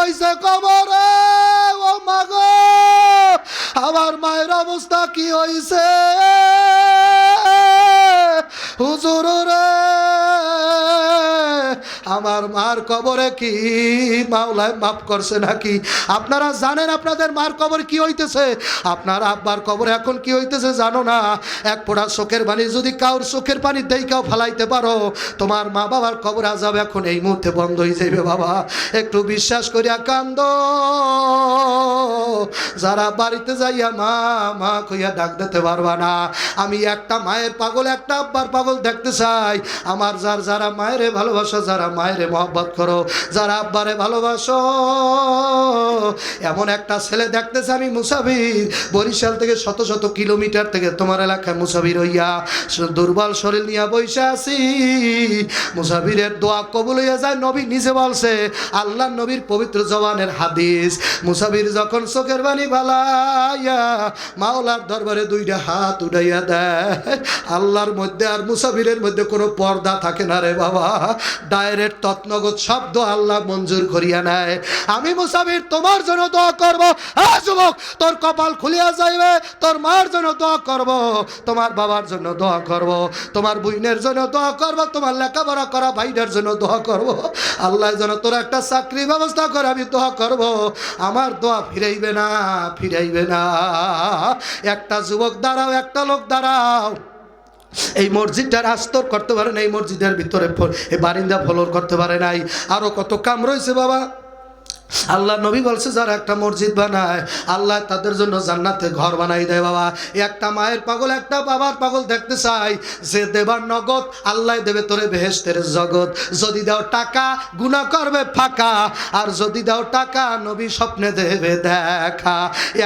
হইছে কবরে। ও মা গো, আমার মায়ের অবস্থা কি হইছে হুজুর রে, আমার মার কবরে কি মাওলায় মাফ করছে নাকি? আপনারা জানেন আপনাদের মার কবর কি হইতেছে? আপনার আব্বার কবরে এখন কি হইতেছে জানো না? এক ফোঁটা চোখের পানি যদি কাউর চোখের পানি দেই কাউ ফালাইতে পারো, তোমার মা বাবার কবর আযাব এখন এই মুহূর্তে বন্ধ হয়ে যাবে। বাবা একটু বিশ্বাস করিয়া কান্দ। যারা বাড়িতে যাইয়া মা মা কইয়া ডাক দিতে পারবা না, আমি একটা মায়ের পাগল একটা আব্বার পাগল দেখতে চাই। আমার যারা মায়েরে ভালোবাসো, যারা মায়েরে মহব্বত করো, যারা আব্বারে ভালোবাসো, এমন একটা ছেলে দেখতেছে আমি মুসাফির, বরিশাল থেকে শত শত কিলোমিটার থেকে তোমার এলাকায় মুসাফির হইয়া দুর্বল শরীর নিয়ে বসে আছি। মুসাফিরের দোয়া কবুল হইয়া যায়। নবী নিজে বলছে, আল্লাহ নবীর পবিত্র জবানের হাদিস, মুসাফির যখন চোখের পানি ফালাইয়া মাওলার দরবারে দুইটা হাত উঠাইয়া দেয়, আল্লাহর মধ্যে আর মুসাফিরের মধ্যে কোনো পর্দা থাকে না রে বাবা। ডাইরেক্ট তৎনগত শব্দ আল্লাহ মঞ্জুর করিয়া নেয়। আমি মুসাফির তোমার জন্য দোয়া করব। হ্যাঁ যুবক, তোর কপাল খুলিয়া যাইবে। তোর মার জন্য দোয়া করব, তোমার বাবার জন্য দোয়া করব, তোমার বোনের জন্য দোয়া করব, তোমার লেখাপড়া করা ভাইদের জন্য দোয়া করব। আল্লাহ যেন তোর একটা চাকরির ব্যবস্থা করে আমি দোয়া করব। আমার দোয়া ফিরাইবে না, ফিরাইবে না। একটা যুবক দাঁড়াও, একটা লোক দাঁড়াও। এই মসজিদটার আস্তর করতে পারে না, এই মসজিদের ভিতরে এই বারিন্দা ফ্লোর করতে পারে নাই। আরো কত কাম রয়েছে বাবা। আল্লাহ নবী বলছে যারা একটা মসজিদ বানায় আল্লাহ তাদের জন্য জান্নাতে ঘর বানাই দেয়। বাবা একটা মায়ের পাগল একটা বাবার পাগল দেখতে চাই, যে দেবার নগদ আল্লাহ দেবে তোরে বেহেশতের জগৎ। যদি দাও টাকা গুনাহ করবে ফাঁকা, আর যদি দাও টাকা নবী স্বপ্নে দেবে দেখা।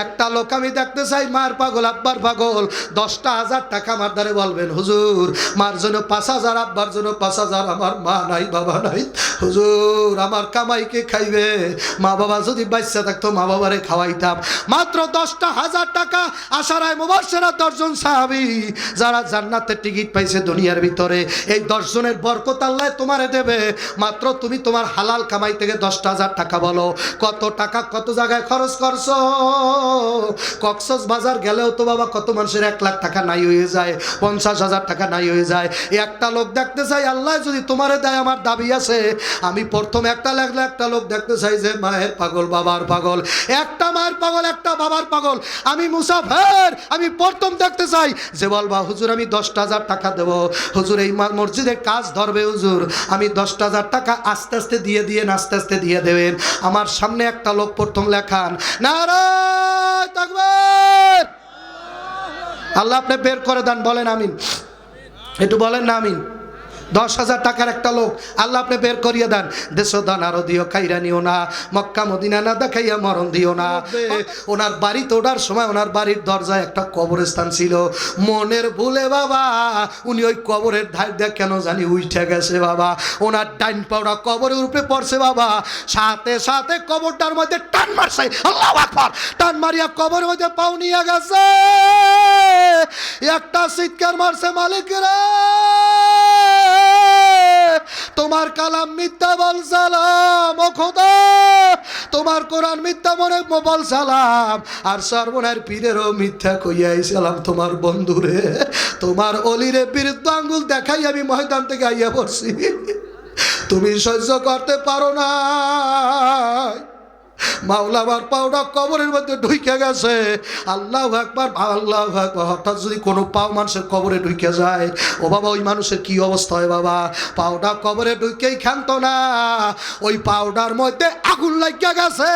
একটা লোক আমি দেখতে চাই মার পাগল আব্বার পাগল, 10,000 টাকা আমার দ্বারে বলবেন হুজুর মার জন্য 5,000, আব্বার জন্য 5,000, আমার মা নাই বাবা নাই, হুজুর আমার কামাই কে খাইবে? মা বাবা যদি বাচ্চা থাকতো মা বাবারে খাওয়াইতাম। মাত্র 10,000 টাকা আশারায় মুবাশশিরা 10 জন সাহাবী যারা জান্নাতের টিকিট পাইছে দুনিয়ার ভিতরে, এই 10 জনের বরকত আল্লাহ তোমারে দেবে। মাত্র তুমি তোমার হালাল কামাই থেকে 10,000 টাকা বলো কত টাকা কত জায়গায় খরচ করছো। কক্সবাজার গেলেও তো বাবা কত মানুষের 1 লাখ টাকা নাই হয়ে যায়, 50,000 টাকা নাই হয়ে যায়। একটা লোক দেখতে চাই আল্লাহ যদি তোমারে দেয়, আমার দাবি আছে আমি প্রথম একটা লোক দেখতে চাই যে মায়ের পাগল বাবার পাগল, একটা মায়ের পাগল একটা বাবার পাগল। আমি মুসাফির, আমি প্রথম দেখতে চাই যে বলবা হুজুর আমি 10,000 টাকা দেব, হুজুর এই মসজিদে কাজ ধরবে, হুজুর আমি 10,000 টাকা আস্তে আস্তে দিয়ে আস্তে আস্তে দিয়ে দেবেন। আমার সামনে একটা লোক প্রথম লেখান নারায়ে তাকবীর। আল্লাহ আপনি বের করে দেন, বলেন আমিন, একটু বলেন না আমিন। 10,000 টাকার একটা লোক আল্লাহ আপনি বের করিয়ে দেন। দেশ দান আরো দিও খাইরা নিও না, মক্কা মদিনা না দেখাইয়া মরণ দিও না। ওনার বাড়িতে ওঠার সময় ওনার বাড়ির দরজায় একটা কবরস্থান ছিল, মনের ভুলে বাবা উনি ওই কবরের ধার দিয়ে কেন জানি উঠে গেছে বাবা, ওনার ডাইন পাওটা কবরের উপরে পড়ছে বাবা, সাথে সাথে কবরটার মধ্যে টান মারছে, আল্লাহু আকবার, টান মারিয়া কবরের মধ্যে পাও নিয়ে গেছে। একটা চিৎকার মারছে মালিক রে তোমার কালাম মিথ্যা বলছিলাম, ও খোদা তোমার কোরআন মিথ্যা মনে বলছিলাম, আর সর্বনার পীরেরও মিথ্যা কইয়াইছিলাম। তোমার বন্ধুরে তোমার অলিরে বিরুদ্ধে আঙ্গুল দেখাই আমি ময়দান থেকে আইয়া পড়ছি, তুমি সহ্য করতে পারো না। মাওলা আমার পাওটা কবরের মধ্যে ঢুকে গেছে। আল্লাহু আকবার, আল্লাহু আকবার। হঠাৎ যদি কোনো পাও মানুষের কবরে ঢুকে যায়, ও বাবা ওই মানুষের কি অবস্থা হয় বাবা? পাওটা কবরে ঢুকেই খান্ত না, ওই পাউডার মধ্যে আগুন লাগিয়া গেছে।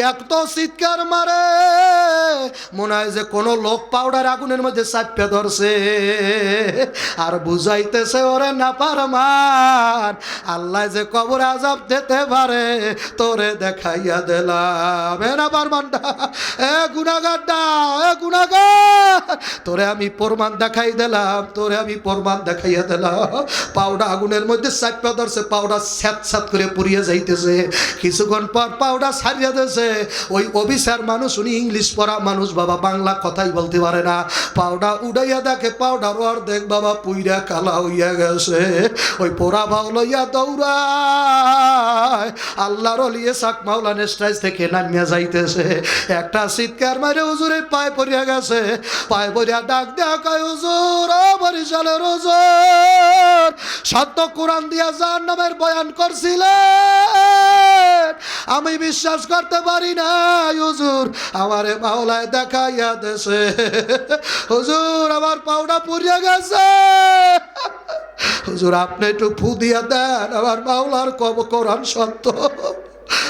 এত চিৎকার মারে মনে হয় যে কোনো লোক পাউডার আগুনের মধ্যে চাপিয়ে ধরছে, আর বুঝাইতেছে ওরে না পারমান আল্লাহ যে কবরে আযাব দিতে পারে তোরে দেখাইয়া দিলাম। এ না পারমানটা, এ গুনাহগারটা, এ গুনাহগার, তোরে আমি প্রমাণ দেখাই দিলাম, তোরে আমি প্রমাণ দেখাইয়া দিলাম। পাউডার আগুনের মধ্যে চাপিয়ে ধরছে, পাউডার স্যাঁত করে পুড়িয়ে যাইতেছে। কিছুক্ষণ পর পাউডার ছাড়িয়ে দিয়েছে। ওই অফিসার মানুষ, উনি ইংলিশ পড়া মানুষ বাবা, বাংলা কথাই বলতে পারে না। পাউডার উড়াইয়া দেখে পাউডার অর্ধেক বাবা পুইরা কালা হইয়া গেছে। ওই পোড়া ভাও লইয়া দৌড়ায় আল্লাহর ওলি সাক মাওলানা স্টেজ থেকে নামিয়া যাইতেছে, একটা চিৎকার মারে হুজুরের পায়ে পড়িয়া গেছে, পায়ে পড়িয়া ডাক দেয়া কয় হুজুর, ও বরিশালের হুজুর, সত্য কোরআন দিয়া জাহান্নামের বয়ান করছিলেন, আমি বিশ্বাস করতে পারি না হুজুর, আমারে মাওলায় দেখাইয়া দেছে, হুজুর আমার পাউডা পুড়িয়া গেছে, হুজুর আপনি একটু ফু দিয়া দেন, আমার মাওলার কোরআন সত্য,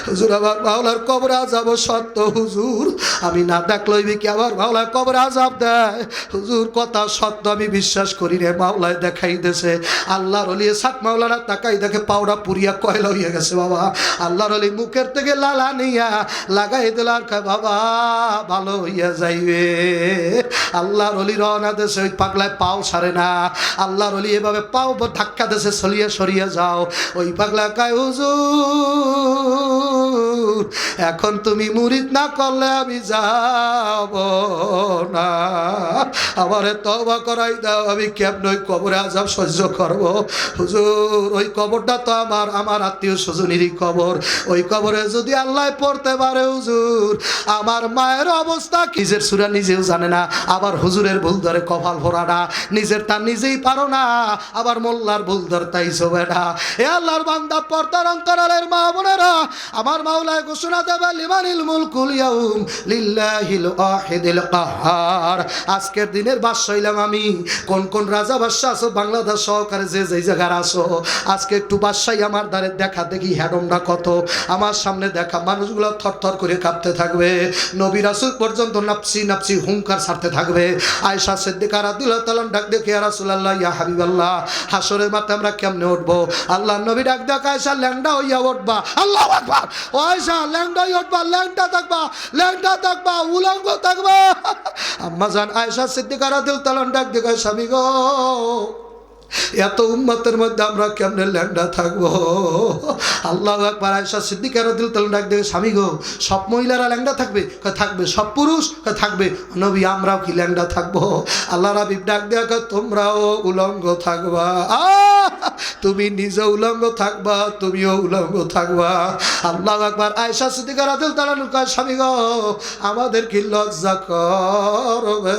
হুজুর আমার মাওলার কবরে আযাব সত্য, হুজুর আমি না দেখলই কি আমার মাওলার কবরে আযাব দেয়, হুজুর কথা সত্য, আমি বিশ্বাস করি রে, মাওলায় দেখাই দেছে। আল্লাহর ওলি সাক মাওলানা তাকাই দেখে পাউডা পুরিয়া কয়লা হইয়া গেছে বাবা, আল্লাহর ওলি মুখের থেকে লালা নিয়া লাগাই দিল, আর কয় বাবা ভালো হইয়া যাইবে। আল্লাহর ওলি রওনা দেশে, ওই পাগলায় পাও ছাড়ে না, আল্লাহর ওলি এভাবে পাও ধাক্কা দেশে সরিয়ে সরিয়ে যাও, ওই পাগলা কয় হুজুর এখন তুমি মুরিদ না করলে আমি যাব না, আমারে তওবা করাই দাও, আমি কেমন ওই কবরে আযাব সহ্য করব, হুজুর ওই কবরটা তো আমার আত্মীয় স্বজনেরই কবর, ওই কবরে যদি আল্লাহ পড়তে পারে হুজুর আমার মায়ের অবস্থা, নিজের সূরা নিজেও জানে না, আবার হুজুরের ভুল ধরে কপাল ভরা না, নিজের তা নিজেই পারো না, আবার মোল্লার ভুল ধরতাইছো বেটা। এ আল্লাহর বান্দা পর্দার অন্তরালের মা বোনেরা, আমার মাওলায় ঘোষণা দেবে লিমানিল মুলকুল ইয়াউম লিল্লাহিল ওয়াহিদিল কাহ্হার, আজকের দিনের বাদশা হইলাম আমি, কোন কোন রাজা বাদশা আছো বাংলাদেশ সহকারে যে যেই জায়গায় আছো, আজকে একটু বাদশাই আমার দ্বারে দেখা দেখি হ্যাডমটা কত, আমার সামনে দেখা মানুষগুলো থরথর করে কাঁপতে থাকবে, নবী রাসূল পর্যন্ত নাফসি নাফসি হুঙ্কার ছাড়তে থাকবে। আয়েশা সিদ্দিকা রাদিয়াল্লাহু তাআলা ডাক দেখে ইয়া রাসূলুল্লাহ ইয়া হাবিবাল্লাহ, হাসরের মাঠে আমরা কেমনে উঠবো? আল্লাহর নবী ডাক দেখ আয়েশা ল্যাংডা হইয়া উঠবা, আল্লাহু আকবার, ও আয়েশা ল্যাংডা হইয়া উঠবা, ল্যাংডা থাকবা, উলঙ্গ থাকবা। আম্মা জান আয়েশা সিদ্দিকা রাদিয়াল্লাহু তাআলা ডাক দেখে স্বামী গো, এত উম্মতের মধ্যে আমরা কেমনে ল্যাংডা থাকবো? আল্লাহু আকবার। আয়েশা সিদ্দিকা রাদিয়াল্লাহু তাআলা ডাক দেখে স্বামী গো, সব মহিলারা ল্যাংডা থাকবে? থাকবে। সব পুরুষ? থাকবে। নবী আমরাও কি ল্যাংডা থাকবো? আল্লাহ রাবিব ডাক দেখে তোমরাও উলঙ্গ থাকবা, তুমি নিজে উলঙ্গ থাকবা, তুমিও উলঙ্গ থাকবা। আল্লাহু আকবার। আয়েশা সিদ্দিকা রাদিয়াল্লাহু তাআলা কয় স্বামী গো, আমাদের কি লজ্জা করবে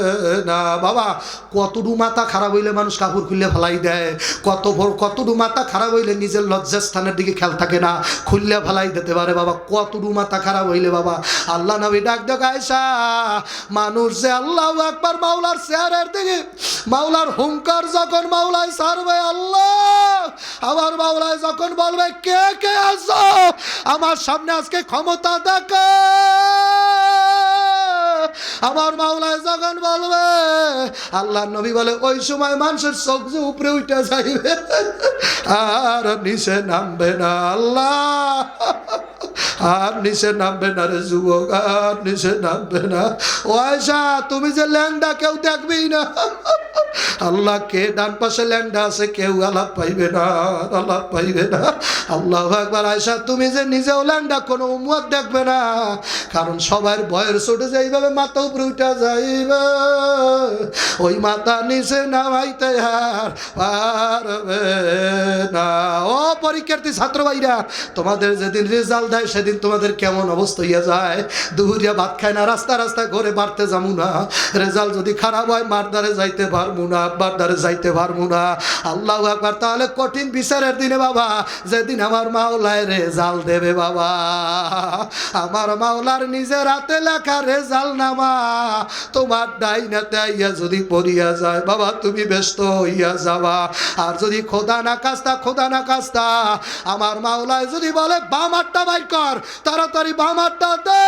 না? বাবা কতটুকু মাথা খারাপ হইলে মানুষ কাপড় খুললে ফেলাই দেয়, কতটুকু মাথা খারাপ হইলে নিজের লজ্জাস্থানের দিকে খেয়াল থাকে না, খুললে ফেলাই দিতে পারে। বাবা কতটুকু মাথা খারাপ হইলে বাবা। আল্লাহ নবী ডাক দেখ আয়েশা, মানুষ যে আল্লাহু আকবার মাওলার চেহারার দিকে, মাওলার হুঙ্কার যখন মাওলায় ছাড়বে, আল্লাহ আমার মাওলায় যখন বলবে কে কে আছো আমার সামনে আজকে ক্ষমতা দেখে, আমার মাওলায় যখন বলবে, আল্লাহ নবী বলে ওই সময় মানুষের চোখ যে উপরে উঠে যাইবে আর নিচে নামবে না। আল্লাহ আর নিচে নামবে না রে যুবক, আর নিচে নামবে না। ও আয়েশা তুমি যে ল্যাংডা কেউ দেখবেই না, আল্লাহ কে ডান পাশে ল্যাংডা আছে কেউ আলাপ পাইবে না, আলাপ পাইবে না। আল্লাহু আকবার। আয়েশা তুমি যে নিজেও ল্যাংডা কোনো উম্মত দেখবে না, কারণ সবার বয়ের ছোটে যাইভাবে মাথা উপরে উঠা যাইবে, ওই মাথা নিচে নামাইতে আর পারবে না। ও পরীক্ষার্থী ছাত্র ভাইরা, তোমাদের যেদিন রেজাল্ট দেয় সেদিন তোমাদের কেমন অবস্থা হইয়া যায়? দুপুরিয়া ভাত খায় না, রাস্তা রাস্তায় ঘরে বাড়তে যাবো না, রেজাল্ট যদি খারাপ হয় মারদারে যাইতে পারবো না, বারদারে যাইতে পারবো না। আল্লাহু আকবার। তাহলে কঠিন বিচারের দিনে বাবা, যেদিন আমার মাওলায় রেজাল্ট দেবে বাবা, আমার মাওলার নিজের হাতে লেখা রেজাল্ট নামা তোমার ডাইনাতে আইয়া যদি পড়িয়া যায় বাবা, তুমি ব্যস্ত হইয়া যাবা। আর যদি খোদা না কাস্তা আমার মাওলায় যদি বলে বাম হাতটা বাইর কর, তাড়াতাড়ি বাম হাতটা দে,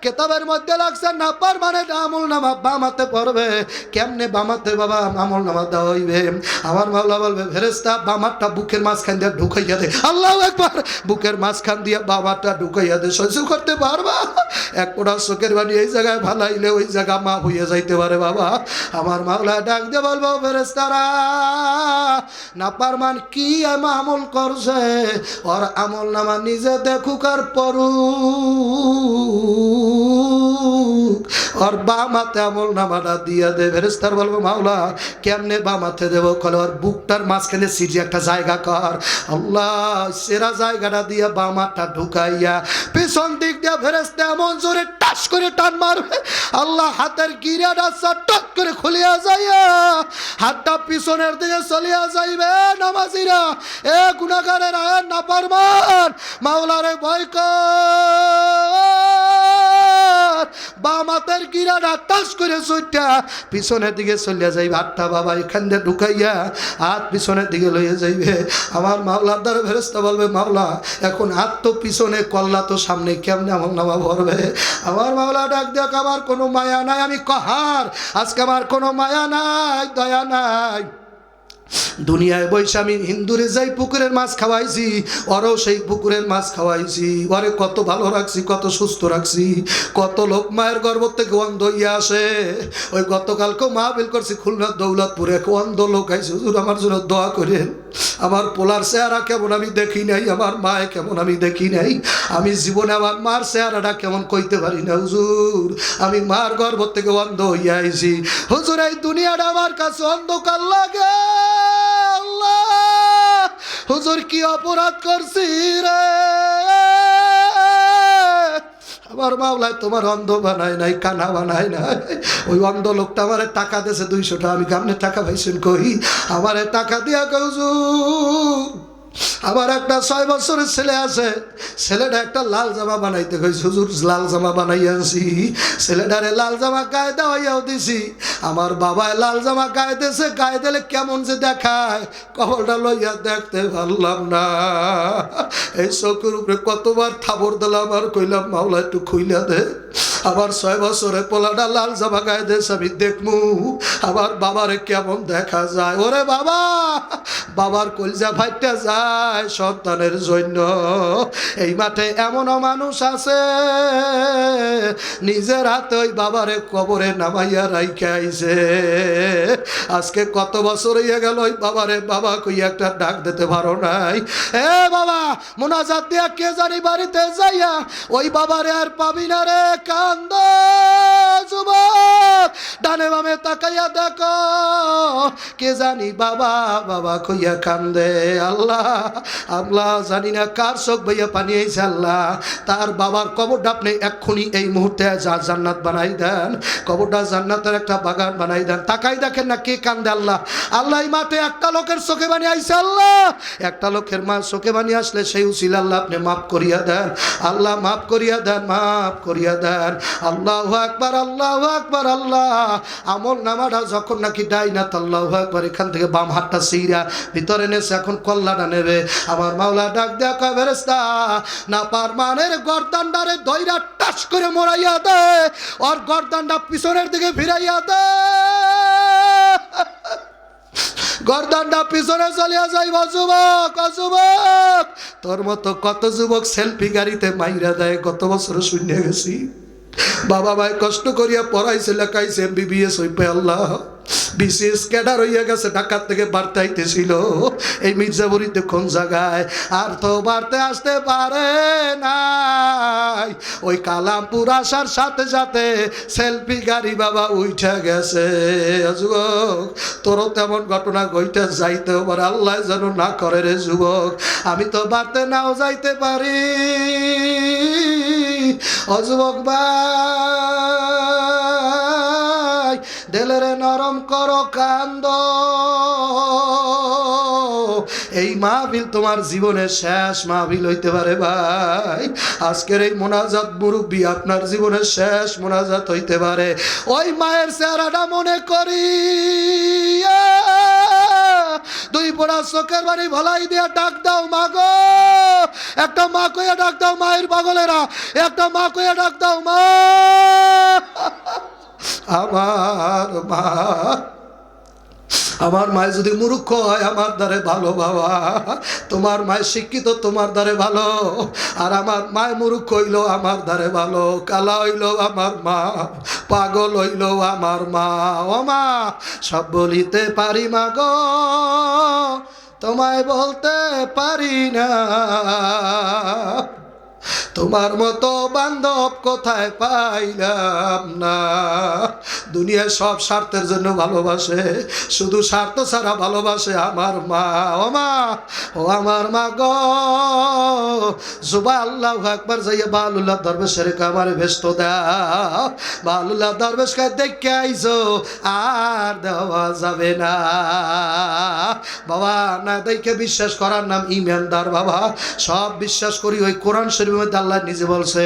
কেতাবের মধ্যে লাগছে না পার মানে আমল নামা বাম হাতে পড়বে। কেমনে বাম হাতে বাবা আমল নামা দেওয়া হইবে? আমার মাওলা বলবে ফেরেশতা বাম হাতটা বুকের মাঝখান দিয়ে ঢুকাইয়া দে। আল্লাহু আকবার। বুকের মাঝখান দিয়ে বাম হাতটা ঢুকাইয়া দে। সহ্য করতে পারবা? এক ফোঁটা চোখের পানি এই জায়গায় ভালাইলে ওই জায়গা মাপ হইয়া যাইতে পারে বাবা। আমার মাওলা ডাক দিয়ে বলবো ফেরেশতারা, নাফরমান কি আমল করছে, ওর আমল নামা নিজে দেখুক আর পড়ুক। আর বাম হাতে আমল নামাটা দিয়া দে। ফেরেশতারা বলবো মাওলা কেমনে বাম হাতে দেবো? কলে ওর বুকটার মাঝখানে সিজি একটা জায়গা কর। আল্লাহ সেরা জায়গাটা দিয়া বাম হাতটা ঢুকাইয়া পিছন দিক দিয়া ফেরেশতা এমন জোরে টাস করে টান মারবে, আল্লাহ হাতের গিরাটা চটক করে খুলিয়া যাইয়া হাতটা পিছনের দিকে চলিয়া যাইবে। নামাজিরা, এ গুনাহগারের আয়াত না পারমান, মাওলারে ভয় কর। বাম হাতের গিরাটা টাস করে চইটা পিছনের দিকে চলিয়া যাইবে। হাতটা বাবা এখান দিয়ে ঢুকাইয়া হাত পিছনের দিকে লইয়া যাইবে। আমার মাওলার দ্বারা ফেরেশতা বলবে মাওলা এখন হাত তো পিছনে, কল্লা তো সামনে, কেমনে আমল নামা ভরবে? আমার মাওলা ডাক দেখ, আমার কোনো মায়া নাই, আমি কাহার, আজকে আমার কোনো মায়া নাই, দয়া নাই। দুনিয়ায় বৈশা আমি হিন্দুরে যাই পুকুরের মাছ খাওয়াইছি, ওরও সেই পুকুরের মাছ খাওয়াইছি, ওরে কত ভালো রাখছি, কত সুস্থ রাখছি। কত লোক মায়ের গর্ভ থেকে অন্ধ হইয়া আসে। ওই গতকালকেও মাহফিল করছি খুলনার দৌলতপুরে, এক অন্ধ লোক আইছে, হুজুর আমার জন্য দোয়া করেন, আমার পোলার চেহারা কেমন আমি দেখি নাই, আমার মায়ে কেমন আমি দেখি নাই, আমি জীবনে আমার মার চেহারাটা কেমন কইতে পারি না হুজুর, আমি মার গর্ভ থেকে অন্ধ হইয়া আইছি হুজুর, এই দুনিয়াটা আমার কাছে অন্ধকার লাগে। আল্লাহ হুজুর কি অপরাধ করছি রে? আমার মাওলায় তোমার অন্ধ বানায় নাই, কানা বানায় নাই। ওই অন্ধ লোকটা আমারে টাকা দিয়েছে 200 টাকা, আমি কেমনে টাকা পাইছেন কই? আমারে টাকা দিয়া কই হুজুর আমার একটা 6 বছরের ছেলে আছে, ছেলেটা একটা লাল জামা বানাইতে কইছে, হুজুর লাল জামা বানাইয়া আনছি, ছেলেটারে লাল জামা গায়ে দেওয়াইয়াও দিছি। আমার বাবায় লাল জামা গায়ে দিয়েছে, গায়ে দিলে কেমন যে দেখায়, কপালটা লইয়া দেখতে পারলাম না। এই চোখের উপরে কতবার থাবর দিলাম আর কইলাম মাওলা একটু খুইলা দে। আবার 6 বছরের পোলাটা লাল জামা গায়ে দিয়েছে, আমি দেখমু আমার বাবারে কেমন দেখা যায়। ওরে বাবা, বাবার কলজা ফাইটা যায় সন্তানের জন্য। এই মাঠে এমনও মানুষ আছে নিজের হাতে ওই বাবারে কবরে নামাইয়া রাইখা আইছে। আজকে কত বছর হইয়া গেল ওই বাবারে বাবা কই একটা ডাক দিতে পারো নাই। এ বাবা মোনাজাত দিয়া কে জানি বাড়িতে যাইয়া ওই বাবারে আর পাবি না রে, কান্দ যুবক, ডানে বামে তাকাইয়া দেখো কে জানি বাবা বাবা কইয়া কান্দে। আল্লাহ আল্লাহ জানি না কার চোখ ভাইয়া পানি আইছে, আল্লাহ তার বাবার কবরটা আপনি এক্ষুনি এই মুহূর্তে যা জান্নাত বানাই দেন, কবরটা জান্নাতের একটা বাগান বানাই দেন। তাকাই দেখেন না কে কান্দে। আল্লাহ আল্লাহ এই মাঠে একটা লোকের চোখে বানি আইছে, আল্লাহ একটা লোকের মা চোখে বানি আসলে সেই উসিলা আল্লাহ আপনি মাফ করিয়া দেন, আল্লাহ মাফ করিয়া দেন, মাফ করিয়া দেন। আল্লাহু আকবার, আল্লাহু আকবার। আল্লাহ আমল নামাটা যখন নাকি ডাইনাত আল্লাহু আকবার এখান থেকে বাম হাতটা সিরা ভিতরে নেছে, এখন কল্লাটা নেবে। আমার মাওলা ডাক দেয়া কয় ফেরেশতা না পারমানের গর্দানটারে দইরা টাস করে মোড়াইয়া দে, আর গর্দানটা পিছনের দিকে ফিরাইয়া দে, গর্দানটা পিছনে চলিয়া যাইব। যুবক যুবক তোর মতো কত যুবক সেলফি গাড়িতে মাইরা দেয়, কত বছর শুনে গেছি। বাবা ভাই কষ্ট করিয়া পড়াইছে লেখাইছে MBBS হইবে, আল্লাহ বিশেষ ক্যাডার হইয়া গেছে, ঢাকার থেকে বাড়তে আইতেছিল এই মির্জাপুরিতে কোন জায়গায়, আর তো বাড়তে আসতে পারে নাই। ওই কালামপুর আসার সাথে সাথে সেলফি গাড়ি বাবা উঠে গেছে। যুবক তোরও তেমন ঘটনা ঘইটা যাইতে পারে, আল্লাহ যেন না করে রে যুবক। আমি তো বাড়তে নাও যাইতে পারি। যুবক ভাই দিলের নরম করো, কান্দ। এই মাহফিল তোমার জীবনের শেষ মাহফিল হইতে পারে ভাই। আজকের এই মোনাজাত মুরব্বী আপনার জীবনের শেষ মোনাজাত হইতে পারে। ওই মায়ের চেহারাটা মনে করি, দুই পোড়া চোখের বাড়ি ভলাই দিয়া ডাক দাও মা গো, একটা মা কইয়া ডাক দাও, মায়ের পাগলেরা একটা মা কইয়া ডাক দাও, মা আমার মা। আমার মায় যদি মূর্খ হয় আমার দ্বারে ভালো বাবা, তোমার মায় শিক্ষিত তোমার দ্বারে ভালো, আর আমার মায় মূর্খ হইল আমার দ্বারে ভালো, কালা হইল আমার মা, পাগল হইল আমার মা। ও মা সব বলিতে পারি মা গো, তোমায় বলতে পারি না। তোমার মতো বান্ধব কোথায় পাইলাম না। দুনিয়ায় সব স্বার্থের জন্য ভালোবাসে, শুধু স্বার্থ ছাড়া ভালোবাসে আমার মা। ও মা, ও আমার মা গো, জুবা আল্লাহু আকবার যাইয়া বালুল্লাহ দরবেশের কামারে ব্যস্ত দাও। বালুল্লাহ দরবেশকে দেখে আইছো, আর দেওয়া যাবে না বাবা। না দেখে বিশ্বাস করার নাম ইমানদার বাবা। সব বিশ্বাস করি। ওই কোরআন শরীফের মধ্যে আল্লাহ নিজে বলছে,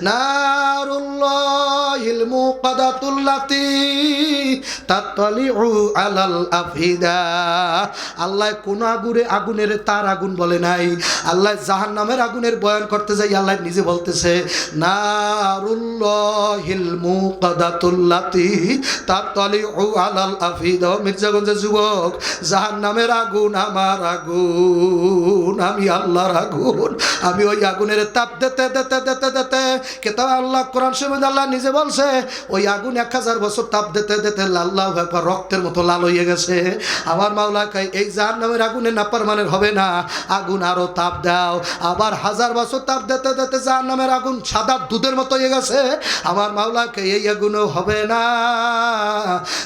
নারুল্লাহিল মুকাদাতুল্লাতি তাতলিউ আলাল আফিদা। আল্লাহ কোন আগুনের তার আগুন বলে নাই। আল্লাহ জাহান্নামের আগুনের বয়ান করতে যাই আল্লাহ নিজে বলতেছে, নারুল্লাহিল মুকাদাতুল্লাতি তাতলিউ আলাল আফিদা। মির্জাগঞ্জের যুবক, জাহান্নামের আগুন আমার আগুন, আমি আল্লাহর আগুন। আমি ওই আগুনের তাপ দিতে দিতে দিতে দিতে কেতা আল্লাহ কোরআন শরীফে আল্লাহ নিজে বলছে, ওই আগুন 1000 বছর তাপ দিতে দিতে আল্লাহু আকবার রক্তের মতো লাল হয়ে গেছে। আমার মাওলা কয়, এই জাহান্নামের আগুনে নাফরমানের হবে না, আগুন আরো তাপ দাও। আবার 1000 বছর তাপ দিতে দিতে জাহান্নামের আগুন সাদা দুধের মতো হয়ে গেছে। আমার মাওলা কয়, এই আগুনও হবে না।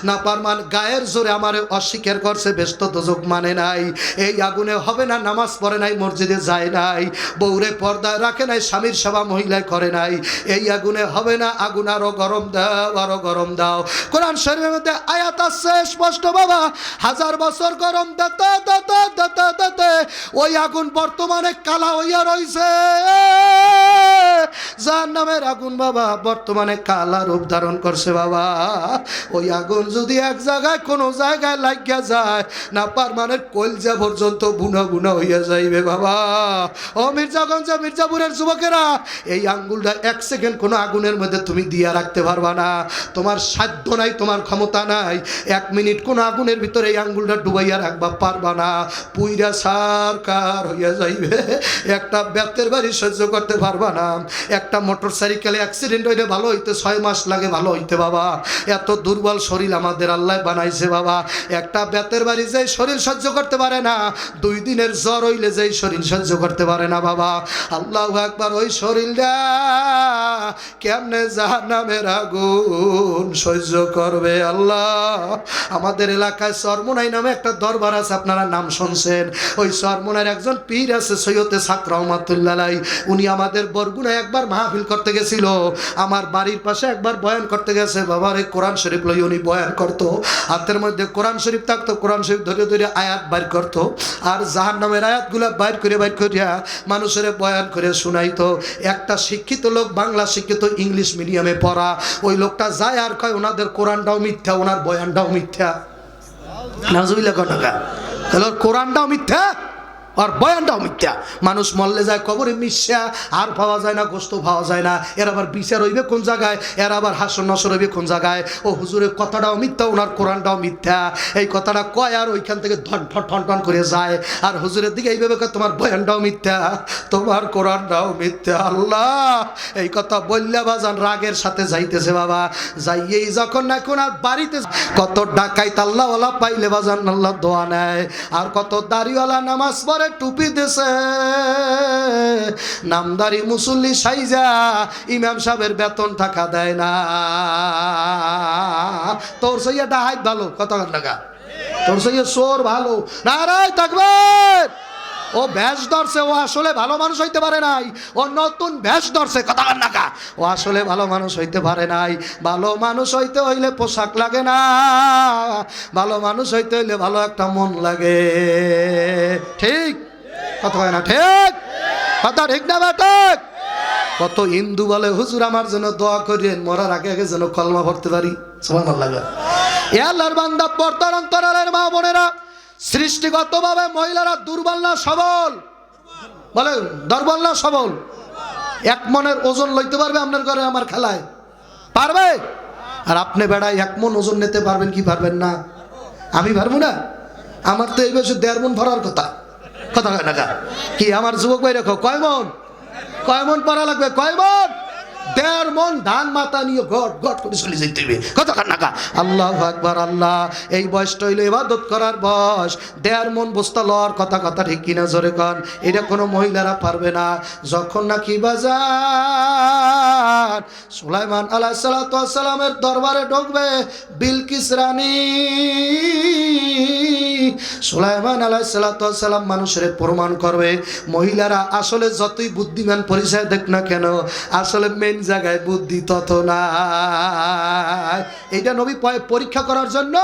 নাফরমান গায়ের জোরে আমারে অস্বীকার করছে, ব্যস্ত দোজক মানে নাই। এই আগুনে হবে না, নামাজ পড়ে নাই, মসজিদে যায় নাই, বউরে পর্দায় রাখে নাই, স্বামীর সেবা মহিলায় করে নাই। এই আগুনে হবে না, আগুন আরো গরম দাও, আরো গরম দাও। কোরআন শরীফের মধ্যে আয়াত আছে স্পষ্ট বাবা, 1000 বছর গরম দিতে দিতে দিতে দিতে ওই আগুন বর্তমানে কালা হইয়া রইছে। জাহান্নামের আগুন বাবা বর্তমানে কালা রূপ ধারণ করছে বাবা। ওই আগুন যদি এক জায়গায় কোনো জায়গায় লাগিয়া যায়, না পারমানের কলজা পর্যন্ত বুনা বুনা হইয়া যাইবে বাবা। ও মির্জাগঞ্জ, মির্জাপুরের যুবকেরা, এই আঙ্গুলটা 1 সেকেন্ড কোনো আগুনের মধ্যে তুমি দিয়া রাখতে পারবা না। তোমার সাধ্য নাই, তোমার ক্ষমতা নাই। 1 মিনিট কোনো আগুনের ভিতরে এই আঙ্গুলটা ডুবাইয়া রাখবা পারবা না, পুইরা সারকার হইয়া যাইবে। একটা বেতের বাড়ি সহ্য করতে পারবা না। একটা মোটর সাইকেলে অ্যাক্সিডেন্ট হইলে ভালো হইতে 6 মাস লাগে ভালো হইতে বাবা। এত দুর্বল শরীর আমাদের আল্লাহ বানাইছে বাবা। একটা বেতের বাড়ি যে শরীর সহ্য করতে পারে না, 2 দিনের জ্বর হইলে যেই শরীর সহ্য করতে পারে না বাবা। আল্লাহু আকবার, ওই শরীরটা কেমনে জাহান্নামের আগুন সহ্য করবে আল্লাহ। আমাদের এলাকায় চরমোনাই নামে একটা দরবার আছে, আপনারা নাম শুনছেন। ওই চরমোনাইয়ের একজন পীর আছে, সৈয়দ সাক রহমাতুল্লাহ আলাইহি। উনি আমাদের বরগুনায় একবার মাহফিল করতে গেছিল, আমার বাড়ির পাশে একবার বয়ান করতে গেছে। বাবার এই কোরআন শরীফ লই উনি বয়ান করতো, হাতের মধ্যে কোরআন শরীফ থাকতো, কোরআন শরীফ ধরে ধরে আয়াত বাইর করতো, আর জাহান্নামের আয়াতগুলো বাইর করিয়া মানুষের বয়ান করে শুনাইতো। একটা শিক্ষিত লোক, বাংলা শিক্ষিত, ইংলিশ মিডিয়ামে পড়া, ওই লোকটা যায় আর কয় ওনাদের কোরআনটাও মিথ্যা, ওনার বয়ানটাও মিথ্যা। নাউজুবিল্লাহ কথা, হ্যালো, কোরআনটাও মিথ্যা আর বয়ানটাও মিথ্যা। মানুষ মরলে যায় কবরে মিশা, আর পাওয়া যায় না, গোস্ত পাওয়া যায় না। এর আবার বিচার হইবে কোন জায়গায়, এর আবার হাসর নসর হইবে কোন জায়গায়। ও হুজুরের কথাটাও মিথ্যা, ওনার কোরআনটাও মিথ্যা। এই কথাটা কয় আর ওইখান থেকে ঠন ঠন করে যায়, আর হুজুরের দিকে এইভাবে কয় তোমার বয়ানটাও মিথ্যা, তোমার কোরআনটাও মিথ্যা। আল্লাহ, এই কথা বললে বাজান রাগের সাথে যাইতেছে বাবা। যাইয়েই যখন না কোন আর বাড়িতে, কত ডাকাইত আল্লাহওয়ালা পাইলে বাজান আল্লাহ দোয়া নেয়, আর কত দাড়িওয়ালা নামাজ পড়ে টুপি দেশে, নামদারি মুসল্লি সাইজা ইমাম সাহেবের বেতন টাকা দেয় না। তোর সইয়া ডাহাইত ভালো, কত টাকা তোর সইয়া চোর ভালো। নারায় তাকবীর। ও ভ্যাস ধরছে, ও আসলে ভালো মানুষ হইতে পারে নাই, ও নতুন ভ্যাস ধরছে, কথা নাকা, ও আসলে ভালো মানুষ হইতে পারে নাই। ভালো মানুষ হইতে হইলে পোশাক লাগে না, ভালো মানুষ হইতে হইলে ভালো একটা মন লাগে। ঠিক কথা হয় না? ঠিক কথা, ঠিক না ঠিক? কত হিন্দু বলে হুজুর আমার জন্য দোয়া করিয়েন, মরার আগে আগে যেন কলমা পড়তে পারি। সুবহানাল্লাহ। এ আল্লাহর বান্দা, পর্দার অন্তরালের মা বোনেরা, সৃষ্টিগতভাবে মহিলারা দুর্বল না সবল? বলে দুর্বল না সবল? 1 মনের ওজন লইতে পারবে আপনার ঘরে আমার খেলায়? পারবে? আর আপনি বেড়ায় 1 মন ওজন নিতে পারবেন কি পারবেন না? আমি পারবো না? আমার তো এই বয়সে 1.5 মন ভরার কথা, কথা হয় না কি? আমার যুবক ভাই রেখো, কয় মন পড়া লাগবে? কয় মন? দেড় মন ধান মাথা নিয়ে গট গট করে চলে যেতে হবে। কতক্ষণ নাকা আল্লাহু আকবার। আল্লাহ এই বয়সটা হইলো ইবাদত করার বয়স। দেড় মন বস্তা লওয়ার কথা কথা ঠিক কিনা জোরে কন। এটা কোনো মহিলারা পারবে না। যখন নাকি বাজার সুলাইমান আলাইহিস সালাতু ওয়াস সালামের দরবারে ঢুকবে বিলকিস রানী, সুলাইমান আলাইহিস সালাতু ওয়াস সালাম মানুষের প্রমাণ করবে মহিলারা আসলে যতই বুদ্ধিমান পরিচয় দেখ না কেন, আসলে মেন জায়গায় বুদ্ধি তত না। এইটা নবী পরীক্ষা করার জন্য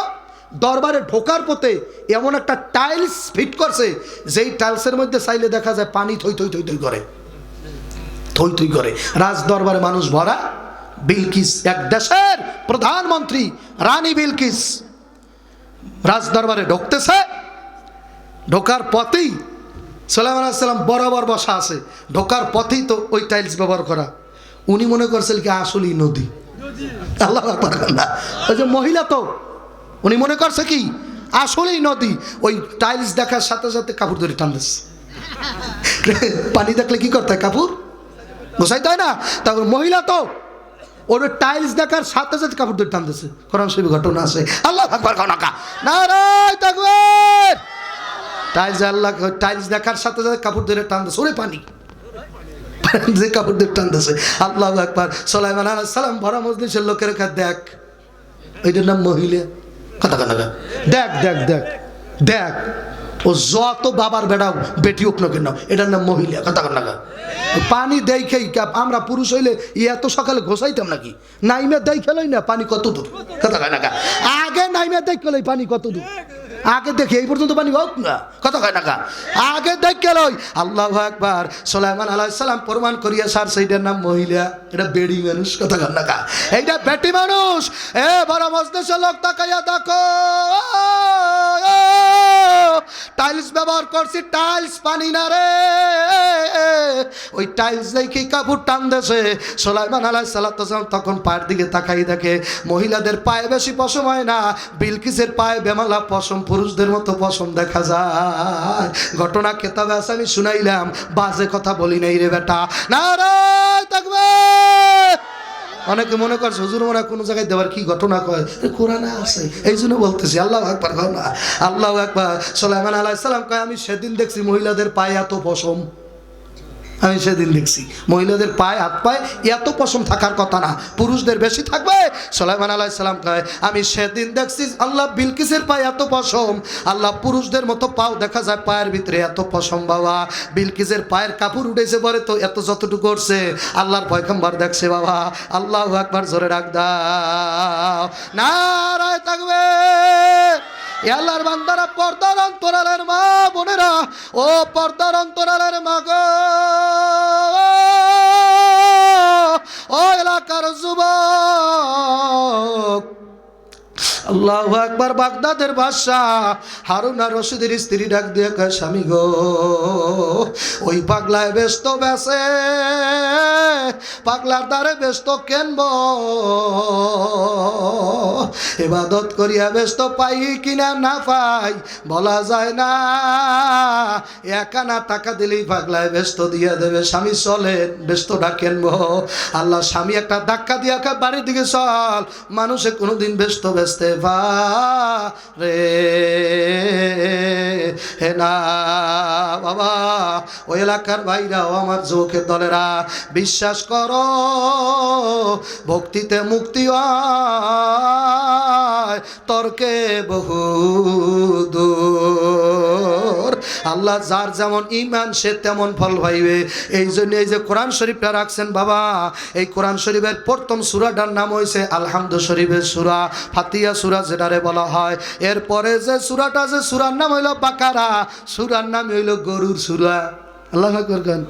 দরবারে ঢোকার পথে এমন একটা টাইলস ফিট করছে, যেই টাইলসের মধ্যে চাইলে দেখা যায় পানি থই থই থই থই করে, থই থই করে। রাজ দরবারে মানুষ ভরা। বিলকিস এক দেশের প্রধানমন্ত্রী রানী বিলকিস রাজ দরবারে ঢুকতেছে। ঢোকার পথেই সুলাইমান আলাইহিস সালাম বরাবর বসা আছে। ঢোকার পথেই তো ওই টাইলস ব্যবহার করা। উনি মনে করছেন কি আসলেই নদী। আল্লাহু আকবার। না, ওই যে মহিলা তো উনি মনে করছে কি আসলেই নদী। ওই টাইলস দেখার সাথে সাথে কাপড় ধরে টানতেছে। পানি দেখলে কি করতে হয়? কাপড় গোছাইতে হয় না? তারপর মহিলা তো ওর টাইলস দেখার সাথে সাথে কাপড় ধরে টানতেছে। কোরআন শরীফে ঘটনা আছে। আল্লাহু আকবার। নারায়ে তাকবীর। টাইলস দেখার সাথে সাথে কাপড় ধরে টানতেছে। ওরে পানি যে কাপড় ধরে টানতেছে। আল্লাহু আকবার। সুলাইমান আলাইহিস সালাম ভরা মজলিসের লোকের কাছে দেখ, এটার নাম মহিলা। কথা কথা দেখ দেখ দেখ দেখ, ও যত বাবার বেড়াও বেটি হোক না কেন, এটার নাম মহিলা। কথা কথা পানি দেই খেই আমরা পুরুষ হইলে এত সকালে ঘোষাইতাম নাকি? নাইমে দেই খেলই না পানি কত দূর। কথা কয় না আগে নাইমে দেখ খেলই পানি কত দূর আগে দেখি, এই পর্যন্ত পানি হোক না। কথা কয় না আগে দেখ খেলই। আল্লাহু আকবার। সুলাইমান আলাইহিস সালাম প্রমাণ করিয়া সার সেইটার নাম মহিলা। এটা বেড়ি মানুষ। কথা কয় না এইটা বেটি মানুষ। এ বড় মজলিসের লোক তাকাইয়া দেখো, টাইলস ব্যবহার করছি, টাইলস পানি না রে। ওই টাইলস দেখি কাপড় টান দেছে। সুলাইমান আলাইহিস সালাতু ওয়াস সালাম তখন পায়ের দিকে তাকাই দেখে মহিলাদের পায়ে বেশি পশম হয় না, বিলকিসের পায়ে বেমালা পশম, পুরুষদের মতো পশম দেখা যায়। ঘটনা কেতাবে আছে, আমি শুনাইলাম, বাজে কথা বলি নাই রে বেটা। নারায়ে তাকবীর। অনেকে মনে করছে হুজুর মনে কোনো জায়গায় দেওয়ার কি ঘটনা কয়, কোরআনে আছে এই জন্য বলতেছি। আল্লাহু আকবার। আল্লাহু আকবার। সুলাইমান আলাইহিস সালাম কয় আমি সেদিন দেখছি মহিলাদের পায়ে এত পশম। আমি সেদিন দেখছি মহিলাদের পায়ে হাত পায়ে এত পশম থাকার কথা না, পুরুষদের বেশি থাকবে। সুলাইমান আলাইহিস সালাম কয় আমি সেদিন দেখছি আল্লাহ বিলকিসের পায়ে এত পশম। আল্লাহ পুরুষদের মতো পাও দেখা যায়, পায়ের ভিতরে এত পশম। বাবা বিলকিসের পায়ের কাপড় উঠেছে পরে তো এত যতটুকু করছে আল্লাহর পয়গম্বর দেখছে। বাবা আল্লাহু আকবার। জোরে ডাক দাও নারায়ে তাকবীর। আল্লাহর বান্দারা, পর্দার অন্তরালের মা বোনেরা, ও পর্দার অন্তরালের মা গো, ও এলাকার যুবক, আল্লাহু আকবার। বাগদাদের বাদশা হারুন আর রশিদের স্ত্রী ডাক দিয়ে কয় স্বামী গো, ওই পাগলায় ব্যস্ত বেসে, পাগলার দ্বারে ব্যস্ত কেনব, ইবাদত করিয়া ব্যস্ত পাই কিনা না পাই বলা যায় না, একানা টাকা দিলেই পাগলায় ব্যস্ত দিয়া দেবে। স্বামী চলেন ব্যস্ত ডাকেনব। আল্লাহ স্বামী একটা ধাক্কা দিয়া বাড়ির দিকে চল, মানুষে কোনোদিন ব্যস্ত ব্যস্ত রে হে না বাবা। ওই এলাকার ভাইরাও আমার যুবকের দলেরা, বিশ্বাস করো ভক্তিতে মুক্তি হয়, তর্কে বহু দূর। আল্লাহ যার যেমন ইমান সে তেমন ফল পাইবে। এই জন্য এই যে কোরআন শরীফটা রাখছেন বাবা, এই কোরআন শরীফের প্রথম সূরাটার নাম হয়েছে আলহামদু শরীফের সূরা, ফাতিহা সূরা যেটারে বলা হয়। এরপরে যে সূরাটা, যে সূরার নাম হইল বাকারা, সূরার নাম হইল গরুর সূরা। আল্লাহু আকবার।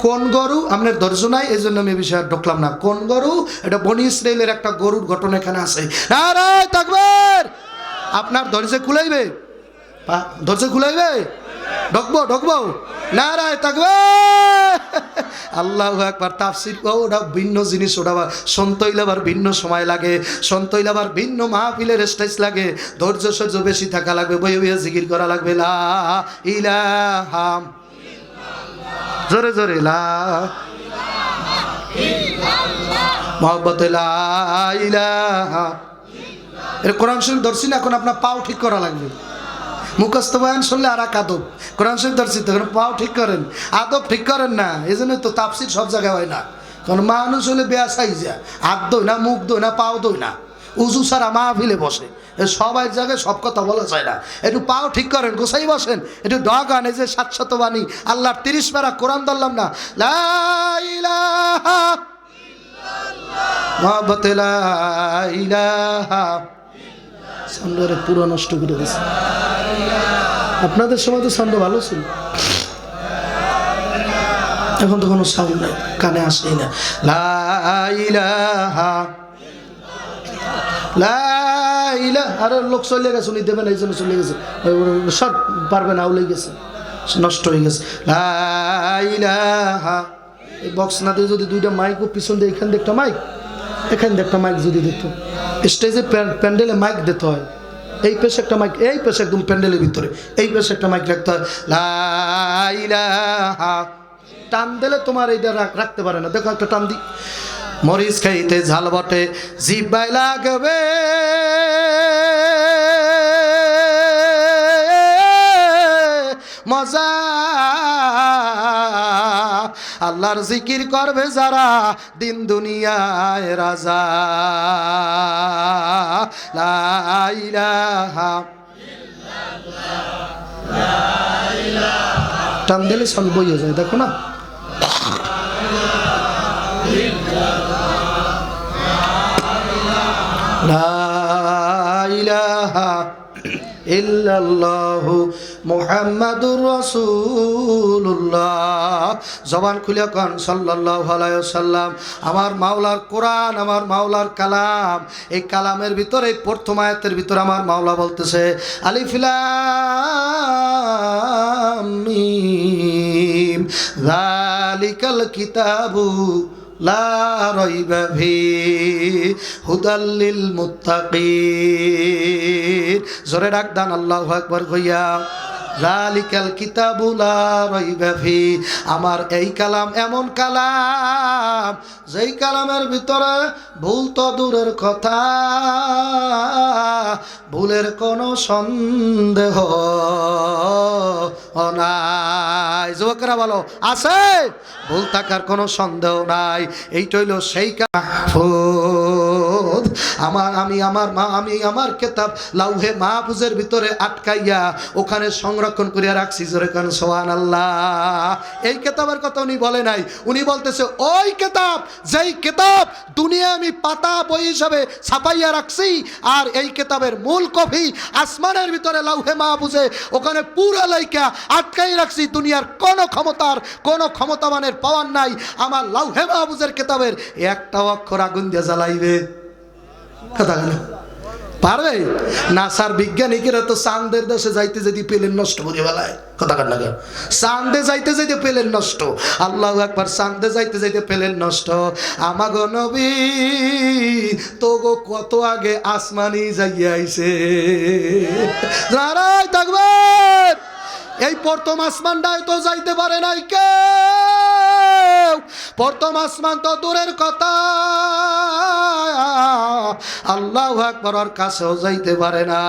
কোন গরু আপনার ধৈর্য নাই, এই জন্য আমি বিষয়ে ঢুকলাম না। কোন গরু? এটা বনি ইসরাইলের একটা গরুর ঘটনা এখানে আছে। নারায়ে তাকবীর। আপনার ধৈর্য কুলাইবে? ধৈর্য কুলাইবে? ঢুকবো ঢুকবো। নারায়ে তাকবীর। আল্লাহু আকবার। তাফসীর ওটা ভিন্ন জিনিস, ওটা শুনতে হইলে আবার ভিন্ন সময় লাগে, শুনতে হইলে আবার ভিন্ন মাহফিলের স্টেজ লাগে, ধৈর্য সহ্য বেশি থাকা লাগবে, বই বইয়ে জিকির করা লাগবে। লা ইলাহা, জোরে জোরে লা মহব্বতে লা ইলাহা। এর কোরআন শরীফ ধরছি না, এখন আপনার পাও ঠিক করা লাগবে। মুখস্থ বয়ান শুনলে আর এক আদব, কোরআন শরীফ ধরছি তখন পাও ঠিক করেন, আদব ঠিক করেন না। এই জন্য তো তাফসির সব জায়গায় হয় না, কারণ মানুষ হলে বেয়াসাই যায়, হাত দই না, মুখ দই না, পাও দই না, উজু সারা মাহফিলে বসে, সবাই জায়গায় সব কথা বলা যায় না। একটু পাও ঠিক করেন, গোসাই বসেন, একটু ডগান। এই যে 700 বাণী আল্লাহর 30 পারা কোরআন ধরলাম না, লা ইলাহা মহব্বতে লা ইলাহা। ছন্দরে পুরো নষ্ট করে দিয়েছে। আপনাদের সময় তো ছন্দ ভালো ছিল, এখন তো কোনো সাউন্ড নাই, কানে আসেই না। লা ইলাহা লা ইলাহা। আরে লোক চলে গেছে, উনি দেবেন এই জন্য চলে গেছে, সব পারবে না, উলে গেছে, নষ্ট হয়ে গেছে। লা ইলাহা। এই বক্স না দিয়ে যদি দুইটা মাইক ও পিছন দিয়ে এখান দিয়ে একটা মাইক, এখান দিয়ে একটা মাইক যদি দিত, স্টেজে প্যান্ডেলে মাইক দিতে হয়, এই পেশে একটা মাইক, এই পেশে একদম প্যান্ডেলের ভিতরে এই পেশে একটা মাইক রাখতে হয়। লা ইলাহা। টান দিলে তোমার এইটা রাখতে পারে না, দেখো একটা টান দি। মরিচ খাইতে ঝাল বটে জিব্বায় লাগবে, মজা আল্লাহর জিকির করবে যারা, দিন দুনিয়ায় রাজা। লা ইলাহা টান দিলে সব বইয়ে যায়, দেখো না। লা ইলাহা ইল্লাল্লাহু মুহাম্মাদুর রাসূলুল্লাহ। জবান খুলে কোন সাল্লাল্লাহু আলাইহি ওয়াসাল্লাম। আমার মাওলার কোরআন, আমার মাওলার কালাম। এই কালামের ভিতরে প্রথম আয়াতের ভিতরে আমার মাওলা বলতেছে আলিফ লাম মিম যালিকাল কিতাবু লা রাইবা ফিহি হুদাল লিল মুত্তাকিন। জোরে ডাক দান আল্লাহু আকবার কইয়া। যালিকাল কিতাবু লা রাইবা ফিহি। আমার এই কালাম এমন কালাম, যেই কালামের ভিতরে ভুল তো দূরের কথা, ভুলের কোনো সন্দেহ নাই। যুবকরা বলো আছে? ভুল থাকার কোনো সন্দেহ নাই। এইটা হইল সেই মাহফুজ। আমি আমার কিতাব লাউহে মাহফুজের ভিতরে আটকাইয়া ওখানে সংরক্ষণ করিয়া রাখছি। জোরে কোন সুবহানাল্লাহ। এই কিতাবের কথা উনি বলে নাই, উনি বলতেছে ওই কিতাব, যেই কিতাব দুনিয়া আমি পাতা বই হিসাবে ছাপাইয়া রাখছি, আর এই কিতাবের মূল কপি আসমানের ভিতরে লাউহে মাহফুজে ওখানে পুরা লাইকা আটকাই রাখছি। দুনিয়ার কোনো ক্ষমতাবানের পাওয়ার নাই আমার লাউহে মাহফুজের কিতাবের একটা অক্ষর আগুন দিয়ে জ্বালাইবে। কথা বলে পারবে? নাসার বিজ্ঞানীরা তো চাঁদের দেশে যাইতে যদি প্লেন নষ্ট করে বেলায়। কথা কার লাগে? চাঁদে যাইতে যাইতে প্লেন নষ্ট। আল্লাহু আকবার। চাঁদে যাইতে যাইতে প্লেন নষ্ট। আমাগো নবী তো গো কত আগে আসমানি যাইয়া আইছে। নারায় তাকবীর। এই প্রথম আসমানটায় তো যাইতে পারে নাই কেউ। প্রথম আসমান তো দূরের কথা, আল্লাহু আকবার, ওর কাছেও যাইতে পারে না।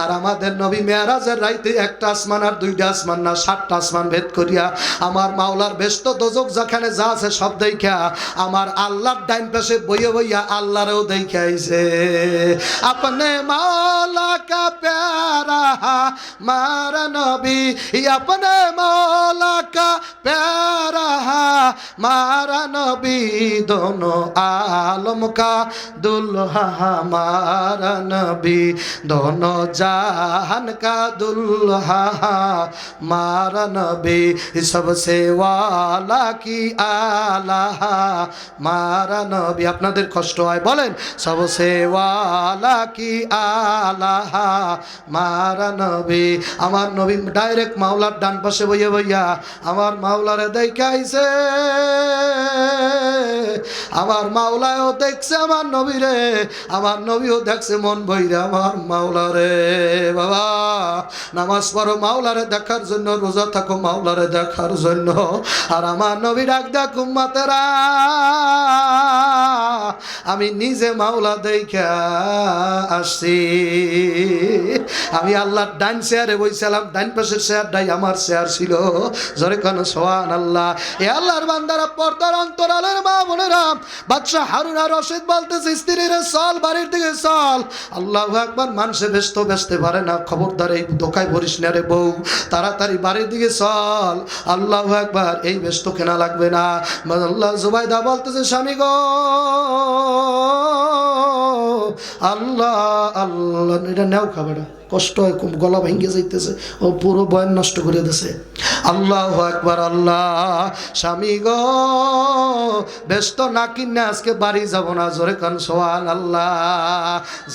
আর আমাদের নবী মেরাজের রাইতে একটা আসমান আর দুইটা আসমান না 7টা আসমান ভেদ করিয়া আমার মাওলার বেস্ত দোজক যেখানে যা আছে সব দেখা আমার আল্লাহর ডাইন পাশে বইয়ে বইয়া আল্লাহরেও দেখা আইছে। আপনে মাওলা কা প্যারা मारा नबी, अपने मौला का प्यारा मारा नबी, दोनों आलम का दुल्हा हमारा नबी, दोनों जहान का दुल्हा मारा नबी, सबसे वाला की आला मारा नबी। আপনাদের কষ্ট হয় বলেন, सबसे वाला की आला मारा नबी। আমার নবী ডাইরেক্ট মাওলার ডান পাশে বইয়া বইয়া আমার মাওলারে দেখাইছে। আমার মাওলাও দেখছে আমার নবীরে, আমার নবীও দেখছে মন ভইরা আমার মাওলারে। বাবা নামাজ পড়ো মাওলারে দেখার জন্য, রোজা থাকো মাওলারে দেখার জন্য। আর আমার নবী ডাক ডাক উম্মতেরা, আমি নিজে মাওলা দেখা আসছি। আমি আল্লাহর ডান চেয়ারে বইছিলাম, ডান পাশের চেয়ারটাই আমার চেয়ার ছিল। জোরে কোন সুবহানাল্লাহ। এ আল্লাহর বান্দারা, পর্দার অন্তরালের মা বোনেরা, বাদশা হারুন আর রশিদ বলতেছে স্ত্রীর চল বাড়ির দিকে চল। আল্লাহু আকবার। মানুষে ব্যস্ত ব্যস্তে পারে না, খবরদার এই দোকায় ভরিস না রে বউ, তাড়াতাড়ি বাড়ির দিকে চল। আল্লাহু আকবার। এই ব্যস্ত কেনা লাগবে না। আল্লাহ জুবাইদা বলতেছে স্বামী গো, আল্লাহ আল্লাহ, এটা নেও খাবারটা কষ্ট হয়, গলা ভেঙে যাইতেছে, ও পুরো বয়ান নষ্ট করে দিছে। আল্লাহু আকবার। আল্লাহ স্বামী গো, ব্যস্ত না কিনে আজকে বাড়ি যাব না। জোরে কান সুবহানাল্লাহ।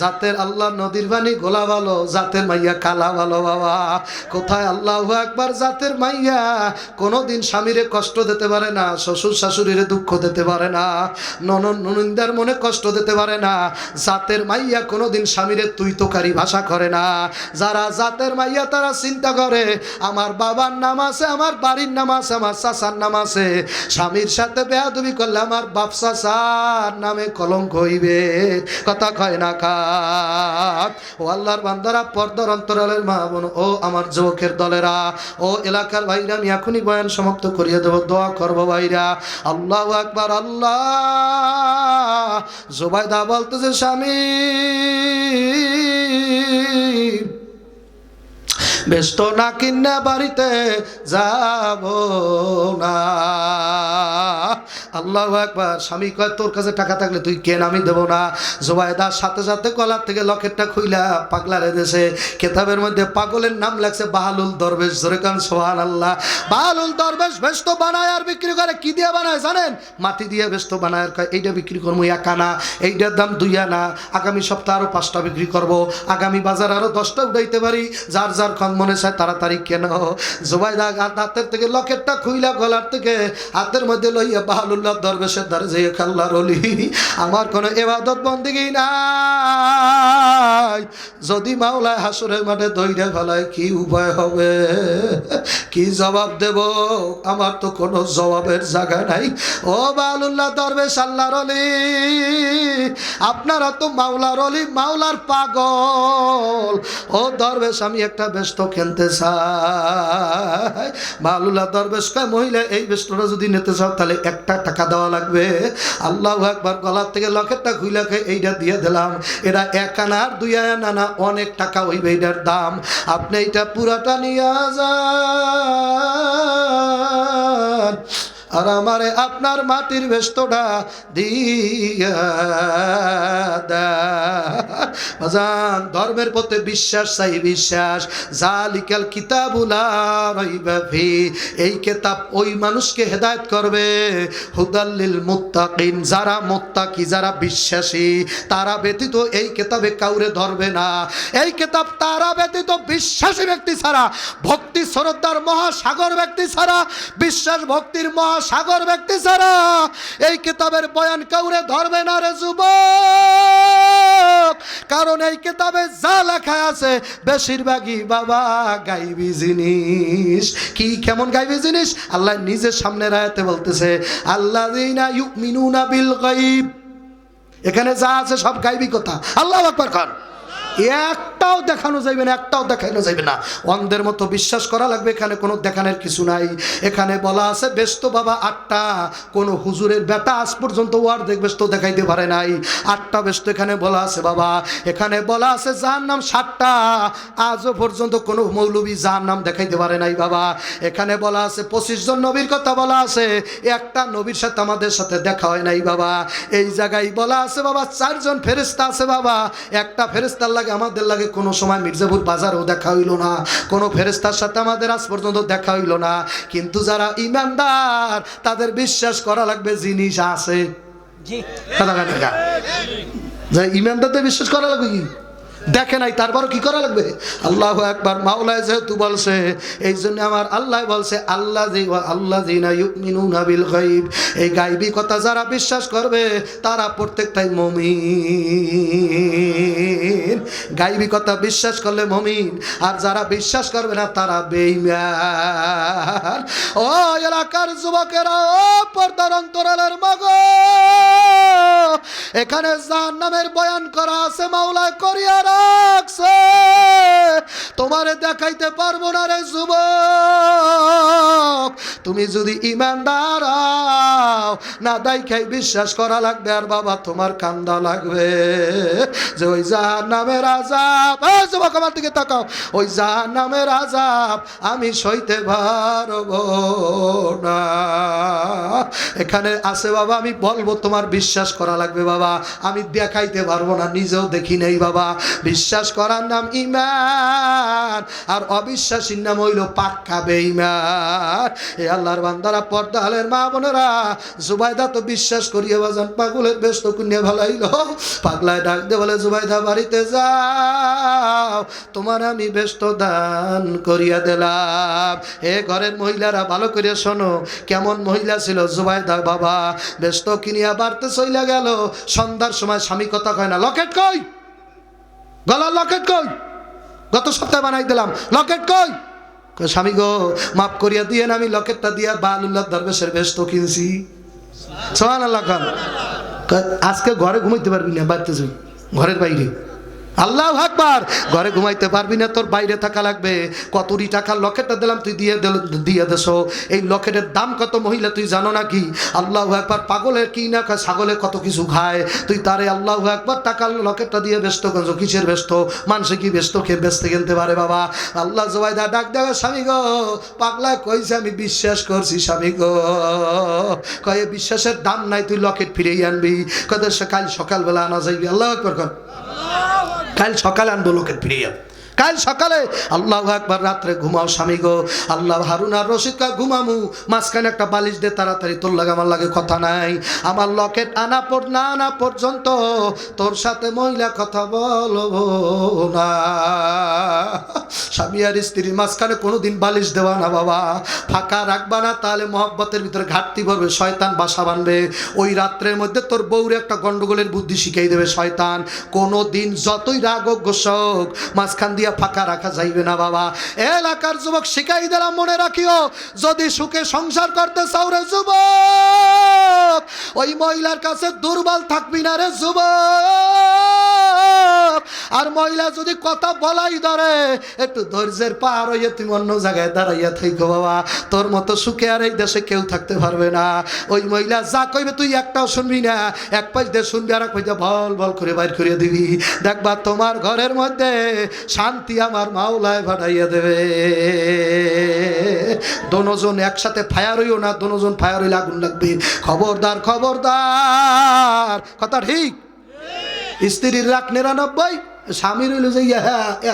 জাতের আল্লাহ নদীর পানি গোলা ভালো, জাতের মাইয়া কালা ভালো। বাবা কোথায়? আল্লাহু আকবার। জাতের মাইয়া কোনোদিন স্বামীরে কষ্ট দিতে পারে না, শ্বশুর শাশুড়িরে দুঃখ দিতে পারে না, ননদ ননিন্দার মনে কষ্ট দিতে পারে না। জাতের মাইয়া কোনোদিন স্বামীরে তুই তোকারি ভাষা করে না। যারা জাতের মাইয়া তারা চিন্তা করে আমার বাবার নাম আছে, আমার বাড়ির নাম আছে, আমার চাচার নাম আছে, স্বামীর সাথে বেয়াদবি করলে আমার বাপ চাচার নামে কলঙ্ক হইবে। কথা কয় না কাট। ও আল্লাহর বান্দারা, পর্দার অন্তরালের মা বোন, ও আমার যুবকের দলেরা, ও এলাকার ভাইরা, আমি এখনই বয়ান সমাপ্ত করিয়ে দেব, দোয়া করবো ভাইরা। আল্লাহু আকবার। আল্লাহ জুবাইদা বলতেছে স্বামী ব্যস্ত না কিনা বাড়িতে যাব না। আল্লাহু আকবার। স্বামী কয় তোর কাছে টাকা থাকলে তুই কেন, আমি দেবো না। জুবাইদার সাথে সাথে গলার থেকে লকেটটা খুইলা পাগলারে দেশে কেতাবের মধ্যে পাগলের নাম লাগছে বাহালুল দরবেশ। জোরে কান সুবহানাল্লাহ। বাহালুল দরবেশ ব্যস্ত বানায় আর বিক্রি করে। কি দিয়ে বানায় জানেন? মাটি দিয়ে ব্যস্ত বানায়। আর কয় এইটা বিক্রি করবো 1 আনা, এইটার দাম 2 আনা, আগামী সপ্তাহ আরো 5টা বিক্রি করব, আগামী বাজার আরো 10টা উঠাইতে পারি, যার যার মনে চায় তাড়াতাড়ি কেন। জুবাইদা হাতের থেকে লকেটটা খুইলা গলার থেকে হাতের মধ্যে লইয়া বাহালুল্লাহ দরবেশের দ্বারে যে আল্লাহর ওলি, আমার কোনো ইবাদত বন্দেগী নাই, যদি মাওলায় হাসরের মাঠে দইরা ফেলায় কি উপায় হবে, কি জবাব দেব? আমার তো কোনো জবাবের জায়গা নাই। ও বাহালুল্লাহ দরবেশ, আল্লাহর ওলি, আপনারা তো মাওলার ওলি, মাওলার পাগল। ও দরবেশ, আমি একটা ব্যস্ত খেলতে চাই। বাহালুল্লাহ দরবেশ কয় মহিলা, এই ব্যস্তটা যদি নিতে চাও তাহলে 1টা টাকা দেওয়া লাগবে। আল্লাহু আকবার। গলার থেকে লকেটটা খুইলা এইটা দিয়ে দিলাম। এটা 1 আনা আর 2 আনা না, অনেক টাকা হইবে এটার দাম। আপনি এটা পুরাটা নিয়ে যান আর আমারে আপনার মাটির ব্যস্তটা দিয়া দেন। ধর্মের প্রতি বিশ্বাস চাই, বিশ্বাস। জালিকাল কিতাবুল লা রাইবা ফি, এই কিতাব ওই মানুষকে হেদায়েত করবে, হুদাল লিল মুত্তাকিন, যারা মুত্তাকি, যারা বিশ্বাসী, তারা ব্যতীত এই কিতাবে কাউরে ধরবে না। এই কিতাব তারা ব্যতীত বিশ্বাসী ব্যক্তি ছাড়া, ভক্তি শ্রদ্ধার মহাসাগর ব্যক্তি ছাড়া, বিশ্বাস ভক্তির মহাসাগর ব্যক্তি ছাড়া এই কিতাবের বয়ান কাউরে ধরবে না রে যুবক। কারণ এই কিতাবে যা লেখা আছে বেশিরভাগই বাবা গাইবি জিনিস। কি কেমন গাইবি জিনিস? আল্লাহ নিজের সামনের আয়াতে বলতেছে আল্লাযীনা ইউমিনুনা বিল গায়ব। এখানে যা আছে সব গাইবি কথা। আল্লাহু আকবার খান। একটাও দেখানো যাইবে না, একটাও দেখানো যাইবে না। অন্ধের মতো বিশ্বাস করা লাগবে। এখানে কোনো দেখানোর কিছু নাই। এখানে বলা আছে ব্যস্ত বাবা 8টা। কোনো হুজুরের বেটা আজ পর্যন্ত অর্ধেক ব্যস্ত দেখাইতে পারে নাই। 8টা ব্যস্ত এখানে বলা আছে বাবা। এখানে বলা আছে জাহান্নাম 7টা। আজও পর্যন্ত কোনো মৌলবী জাহান্নাম দেখাইতে পারে নাই বাবা। এখানে বলা আছে 25 জন নবীর কথা বলা আছে, একটা নবীর সাথে আমাদের সাথে দেখা হয় নাই বাবা। এই জায়গায় বলা আছে বাবা 4 জন ফেরেশতা আছে বাবা। একটা ফেরেশতার লাগে আমাদের লাগে কোনো সময় মির্জাপুর বাজারেও দেখা হইল না, কোনো ফেরেশতার সাথে আমাদের আজ পর্যন্ত দেখা হইল না। কিন্তু যারা ঈমানদার তাদের বিশ্বাস করা লাগবে জিনিস আছে। জি, যারা ঈমানদারদের বিশ্বাস করা লাগবে কি দেখে নাই, তারপরও কি করা লাগবে? আল্লাহু আকবার। মাওলায় যেহেতু বলছে, এই জন্য আমার আল্লাহ বলছে আল্লাযীনা ইউমিনুনা বিল গায়ব, এই গায়বী কথা যারা বিশ্বাস করবে তারা প্রত্যেকটাই মুমিন। গায়বী কথা বিশ্বাস করলে মুমিন, আর যারা বিশ্বাস করবে না তারা বেঈমান। ও এলাকার যুবকেরা, ও পর্দার অন্তরালের মাগো, এখানে জাহান্নামের বয়ান করা আছে, মাওলায় করিয়া রাখছে। তোমারে দেখাইতে পারবো না রে যুবক, তুমি যদি ইমানদার হও না দেখাই বিশ্বাস করা লাগবে। আর বাবা তোমার কান্দা লাগবে যে ওই জাহান্নামের আযাব, এই যুবক আমার দিকে তাকাও, ওই জাহান্নামের আযাব আমি সইতে পারবো না। এখানে আছে বাবা, আমি বলবো তোমার বিশ্বাস করা লাগবে বাবা, আমি দেখাইতে পারবো না, নিজেও দেখি নেই বাবা। বিশ্বাস করার নাম ঈমান, আর অবিশ্বাসীর নাম হইল পাক্কা বেঈমান। এ আল্লাহর বান্দারা, পর্দালের মা বোনেরা, জুবাইদা তো বিশ্বাস করিয়ে বাজান পাগলের ব্যস্ত কুনিয়ে ভালাইল। পাগলায় ডাক দে বলে, জুবাইদা বাড়িতে যাও, তোমার আমি ব্যস্ত দান করিয়া দিলাম। এ ঘরের মহিলারা ভালো করে শোনো, কেমন মহিলা ছিল জুবাইদা বাবা। ব্যস্ত কিনিয়া বাড়তে চইলা গেল, সন্ধ্যার সময় স্বামী কথা কয় না, লকেট কই, গলার লকেট কই, গত সপ্তাহে বানাই দিলাম, লকেট কই। স্বামী গো মাফ করিয়া দিয়ে, আমি লকেটটা দিয়া বালুল্লাহ দরবেশের ব্যস্ত কিনছি। সুবহানাল্লাহ খান। আজকে ঘরে ঘুমাইতে পারবি না, বাড়িতে যাই, ঘরের বাইরে। আল্লাহু আকবার। ঘরে ঘুমাইতে পারবি না, তোর বাইরে থাকা লাগবে। কতরি টাকার লকেটটা দিলাম, তুই দিয়ে দেছো। এই লকেটের দাম কত মহিলা তুই জানো নাকি? আল্লাহু আকবার। পাগলের কি না খায়, ছাগলে কত কিছু খায়, তুই তারে আল্লাহু আকবার টাকার লকেটটা দিয়ে ব্যস্ত করছো। কিসের ব্যস্ত? মানুষে কি ব্যস্ত খেয়ে ব্যস্ত কিনতে পারে বাবা? আল্লাহ জুবাইদা ডাক দেবে, স্বামী গো পাগলা কইছে আমি বিশ্বাস করছি স্বামী গো। কয়ে বিশ্বাসের দাম নাই, তুই লকেট ফিরেই আনবি। কয়ে কাল সকালবেলা আনা যাইবি। আল্লাহু আকবার কর, কাল সকালে আনবো লকেট ফিরিয়ে, কাল সকালে। আল্লাহু আকবার। রাত্রে ঘুমাও স্বামী গো। আল্লাহ হারুন আর রশিদ কা ঘুমামু, মাঝখানে একটা বালিশ দে তাড়াতাড়ি, তোর লাগে আমার লাগে কথা নাই। আমার লকেট না আনা পর্যন্ত তোর সাথে মহিলা কথা বলবো না। স্বামী আর স্ত্রীর মাঝখানে কোনোদিন বালিশ দেওয়া না বাবা, ফাঁকা রাখবা না, তাহলে মহব্বতের ভিতরে ঘাটতি পড়বে, শয়তান বাসা বাঁধবে। ওই রাত্রের মধ্যে তোর বউরে একটা গন্ডগোলের বুদ্ধি শিখাই দেবে শয়তান। কোনোদিন যতই রাগ হোক গোসা হোক, মাঝখান দিয়া ফাঁকা রাখা যাইবে না বাবা। এলাকার যুবক শিখাই দিলাম, মনে রাখিও, যদি সুখে সংসার করতে চাও রে যুবক, ওই মহিলার কাছে দুর্বল থাকবি না রে যুবক। আর মহিলা যদি কথা বলাই ধরে, একটু ধৈর্যের পার হইয়া তুমি অন্য জায়গায় দাঁড়াইয়া থাইকো বাবা। তোর মতো সুখে আর এই দেশে কেউ থাকতে পারবে না। ওই মহিলা যা কইবে তুই একটাও শুনবি না, এক পাশ দিয়ে শুনবি আর এক পাশ দিয়ে বল বল করে বাইর করিয়া দিবি। দেখবা তোমার ঘরের মধ্যে শান্তি আমার মাওলায় ভাড়াইয়া দেবে। দোনোজন একসাথে ফায়ার হইও না, দোনোজন ফায়ার হইলে আগুন লাগবে। খবরদার খবরদার, কথা ঠিক। স্ত্রীর রাখ 99, স্বামীর হইল যে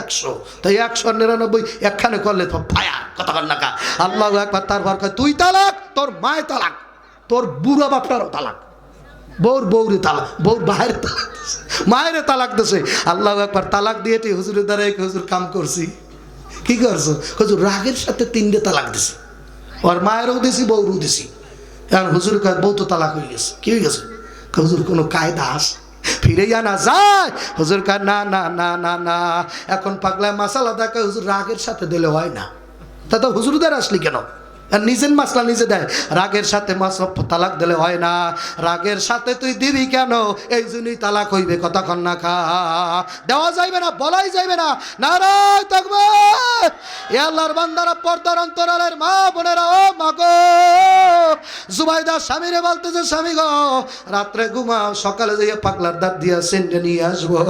100, তাই 199 একখানে করলে তো ফায়ার, কথা কর না কা। আল্লাহু আকবার। তারপর তুই তালাক, তোর মায় তালাক, তোর বুড়া বাপটারও তালাক, বউরে তালাক, বউর বাহিরে তালাক, মায়ের তালাক দিছে। আল্লাহু আকবার। তালাক দিয়ে হুজুরের দ্বারা হুজুর কাম করছি। কি করছো? হুজুর রাগের সাথে 3টে তালাক দিছে, ওর মায়েরও দিছি, বউরও দিছি। এখন হুজুর কয় বউ তো তালাক হয়ে গেছে, কি হয়ে গেছে? হুজুর কোনো কায়দা আছে ফিরে আনা যায়? হুজুর কয় না না না না না, এখন পাগলায় মাসালা দেখে হুজুর রাগের সাথে দিলে হয় না। তা তো হুজুরদের আসলি কেন? আর নিজের মাসলা নিজে দেয়, রাগের সাথে তালাক দিলে হয় না। রাগের সাথে তুই দিবি কেন? এই জন্যই তালাক হইবে, কথা কন না খা। দেওয়া যাইবে না, বলাই যাইবে না। নারায় তাকবীর। এ আল্লাহর বান্দারা, পর্দার অন্তরালের মা বোনেরা, ও মা গো, জুবাইদা স্বামীরে বলতেছে, স্বামী গো রাত্রে ঘুমাও, সকালে যাইয়া পাগলার দাঁত দিয়া সেন্ডে নিয়ে আসবো।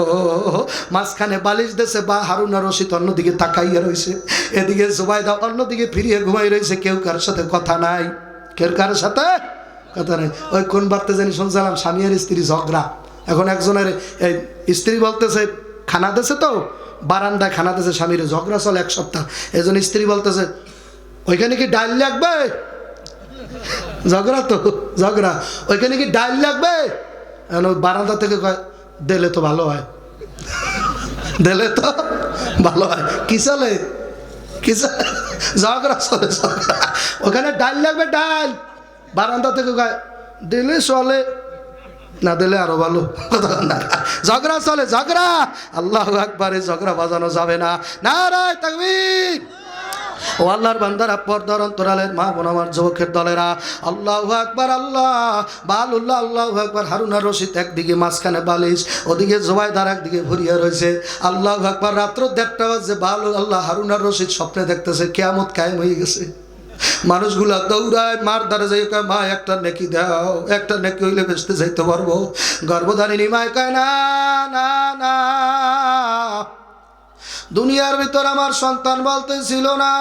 মাঝখানে বালিশ দেশে বা হারুন আর রশিদ অন্যদিকে তাকাইয়া রয়েছে, এদিকে জুবাইদা অন্যদিকে ফিরিয়ে ঘুমাই রয়েছে। কেউ কার সাথে কথা নাই, কেউ কার সাথে কথা নাই। ওই কোন বার্তে জানি শুনছিলাম, স্বামী আর স্ত্রী ঝগড়া। এখন একজনের এই স্ত্রী বলতেছে খানা দেছে, তো বারান্দায় খানা দেছে, স্বামীর ঝগড়া চলে 1 সপ্তাহ। এজন স্ত্রী বলতেছে ওইখানে কি ডাল লাগবে? ঝগড়া তো ঝগড়া, ওইখানে কি ডাল লাগবে? বারান্দা থেকে দিলে তো ভালো হয়। দিলে তো ভালো হয়। কি চলে? কি চলে? ঝগড়া চলে, ঝগড়া। ওখানে ডাল লাগবে, ডাল বারান্দা থেকে দিলে চলে, না দিলে আরো ভালো। ঝগড়া চলে, ঝগড়া। আল্লাহু আকবার, ঝগড়া বাজানো যাবে না। নারায়ে তাকবীর। ও আল্লাহর বান্দারা, পর্দার অন্তরালের মা বোন আমার, যুবকের দলেরা, আল্লাহু আকবার, আল্লাহ বালুল্লাহ, আল্লাহু আকবার। হারুন আর রশিদ একদিকে মাঝখানে বালিশ, ওদিকে জুবাইদার একদিকে ভরিয়া রয়েছে। আল্লাহু আকবার। রাত্র 1:30 বাজে, বালু আল্লাহ হারুন আর রশিদ স্বপ্নে দেখতেছে কিয়ামত কায়েম হয়ে গেছে। মানুষগুলা দৌড়ায়, মার দ্বারা যাই কয়, মা একটা নেকি দাও, একটা নেকি হইলে বেচতে যাইতে পারবো। গর্ভধারিণী মায় কয়, না না না, দুনিয়ার ভিতর আমার সন্তান বলতে ছিল না,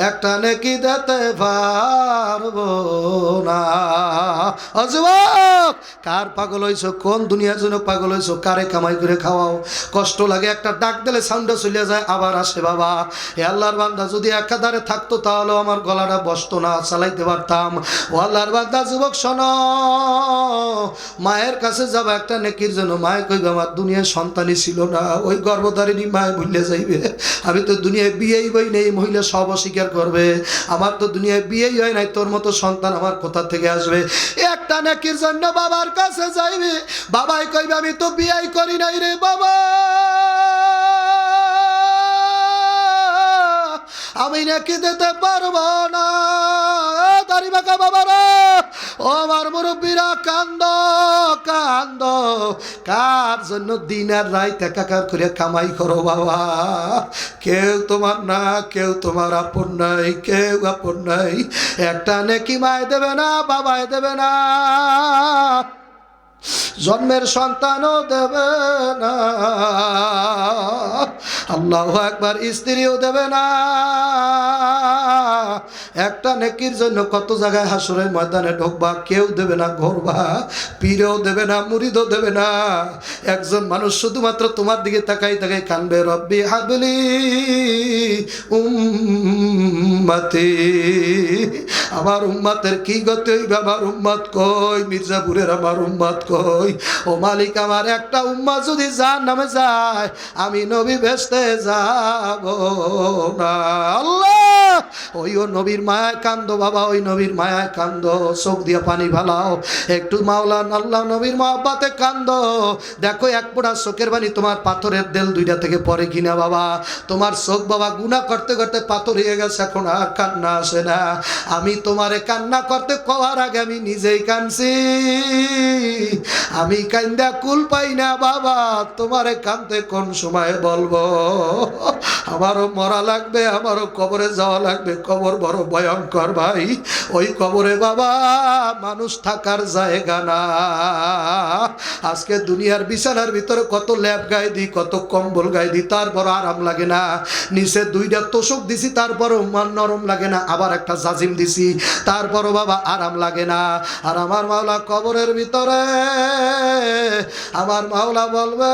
একটা নেকি দিতে পারবো না। অযুবক, কার পাগল হইছো? কোন দুনিয়ার জন্য পাগল হইছো? কারে কামাই করে খাওয়াও? কষ্ট লাগে, একটা ডাক দিলে সাউন্ডটা চলে যায়, আবার আসে। বাবা, এ আল্লাহর বান্দা যদি একাধারে থাকতো তাহলে আমার গলাটা বসতো না, চালাইতে পারতাম। ও আল্লাহর বান্দা, যুবক শোনো, মায়ের কাছে যাবো একটা নেকির জন্য। মায়ে কইবে, আমার দুনিয়ায় সন্তানই ছিল না। ওই গর্ভধারিণী মায়ে ভুলে যাইবে, আমি তো দুনিয়ায় বিয়েই বই নেই। মহিলা সব অস্বীকার করবে, আমার তো দুনিয়ায় বিয়েই হয় নাই, তোর মতো সন্তান আমার কোথা থেকে আসবে? একটা নেকির জন্য বাবার কাছে যাইবে, বাবাই কইবে, আমি তো বিয়েই করি নাই রে বাবা, আমি নেকি দিতে পারবো না। দাড়ি বাঁকা বাবারা, ও আমার মুরব্বীরা, কান্দ কান্দ। কার জন্য দিন আর রাত একাকার করে কামাই করো বাবা? কেউ তোমার না, কেউ তোমার আপন নাই, কেউ আপন নাই। একটা নেকি মায় দেবে না, বাবায় দেবে না, জন্মের সন্তানও দেবে না। আল্লাহু আকবার। স্ত্রীও দেবে না। একটা নেকির জন্য কত জায়গায় হাসরের ময়দানে ঢুকবা, কেউ দেবে না, ঘুরবা, পীরও দেবে না, মুরিদও দেবে না। একজন মানুষ শুধুমাত্র তোমার দিকে তাকাই তাকাই কানবে, রব্বি হাবলি উম্মতি। আমার উম্মতের কি গতি হইবে? আমার উম্মত কই? মির্জাপুরের আমার উম্মত কই? ও মালিক, আমার একটা উম্মত যদি জাহান্নামে যায়, আমি নবী ভেস্তে যাব না। আল্লাহ, ওই ও নবীর মায়ায় কান্দো বাবা, ওই নবীর মায়ায় কান্দো। চোখ দিয়ে পানি ভালাও একটু, মাওলানা আল্লাহ নবীর মহব্বতে কান্দো। দেখো, এক ফোঁটা চোখের পানি তোমার পাথরের দেল দুইটা থেকে পরে কিনা বাবা? তোমার চোখ বাবা গুনাহ করতে করতে পাথর হয়ে গেছে, এখন আর কান্না আসে না। আমি তোমারে কান্না করতে কওয়ার আগে আমি নিজেই কাঁদছি। আমি কান্দা কুল পাই না বাবা, তোমারে কাঁদতে কোন সময় বলবো? আমারও মরা লাগবে, আমারও কবরে যাওয়া লাগবে। কবর বড় ভয়ঙ্কর ভাই। ওই কবরে বাবা মানুষ থাকার জায়গা না। আজকে দুনিয়ার বিছানার ভিতরে কত ল্যাপ গায়ে দিই, কত কম্বল গায়ে দিই, তারপর আরাম লাগে না। নিচে 2টা তোষক দিছি, তারপরও নরম লাগে না। আবার একটা জাজিম দিছি, তারপরও বাবা আরাম লাগে না। আর আমার মাওলা কবরের ভিতরে, আমার মাওলা বলবে,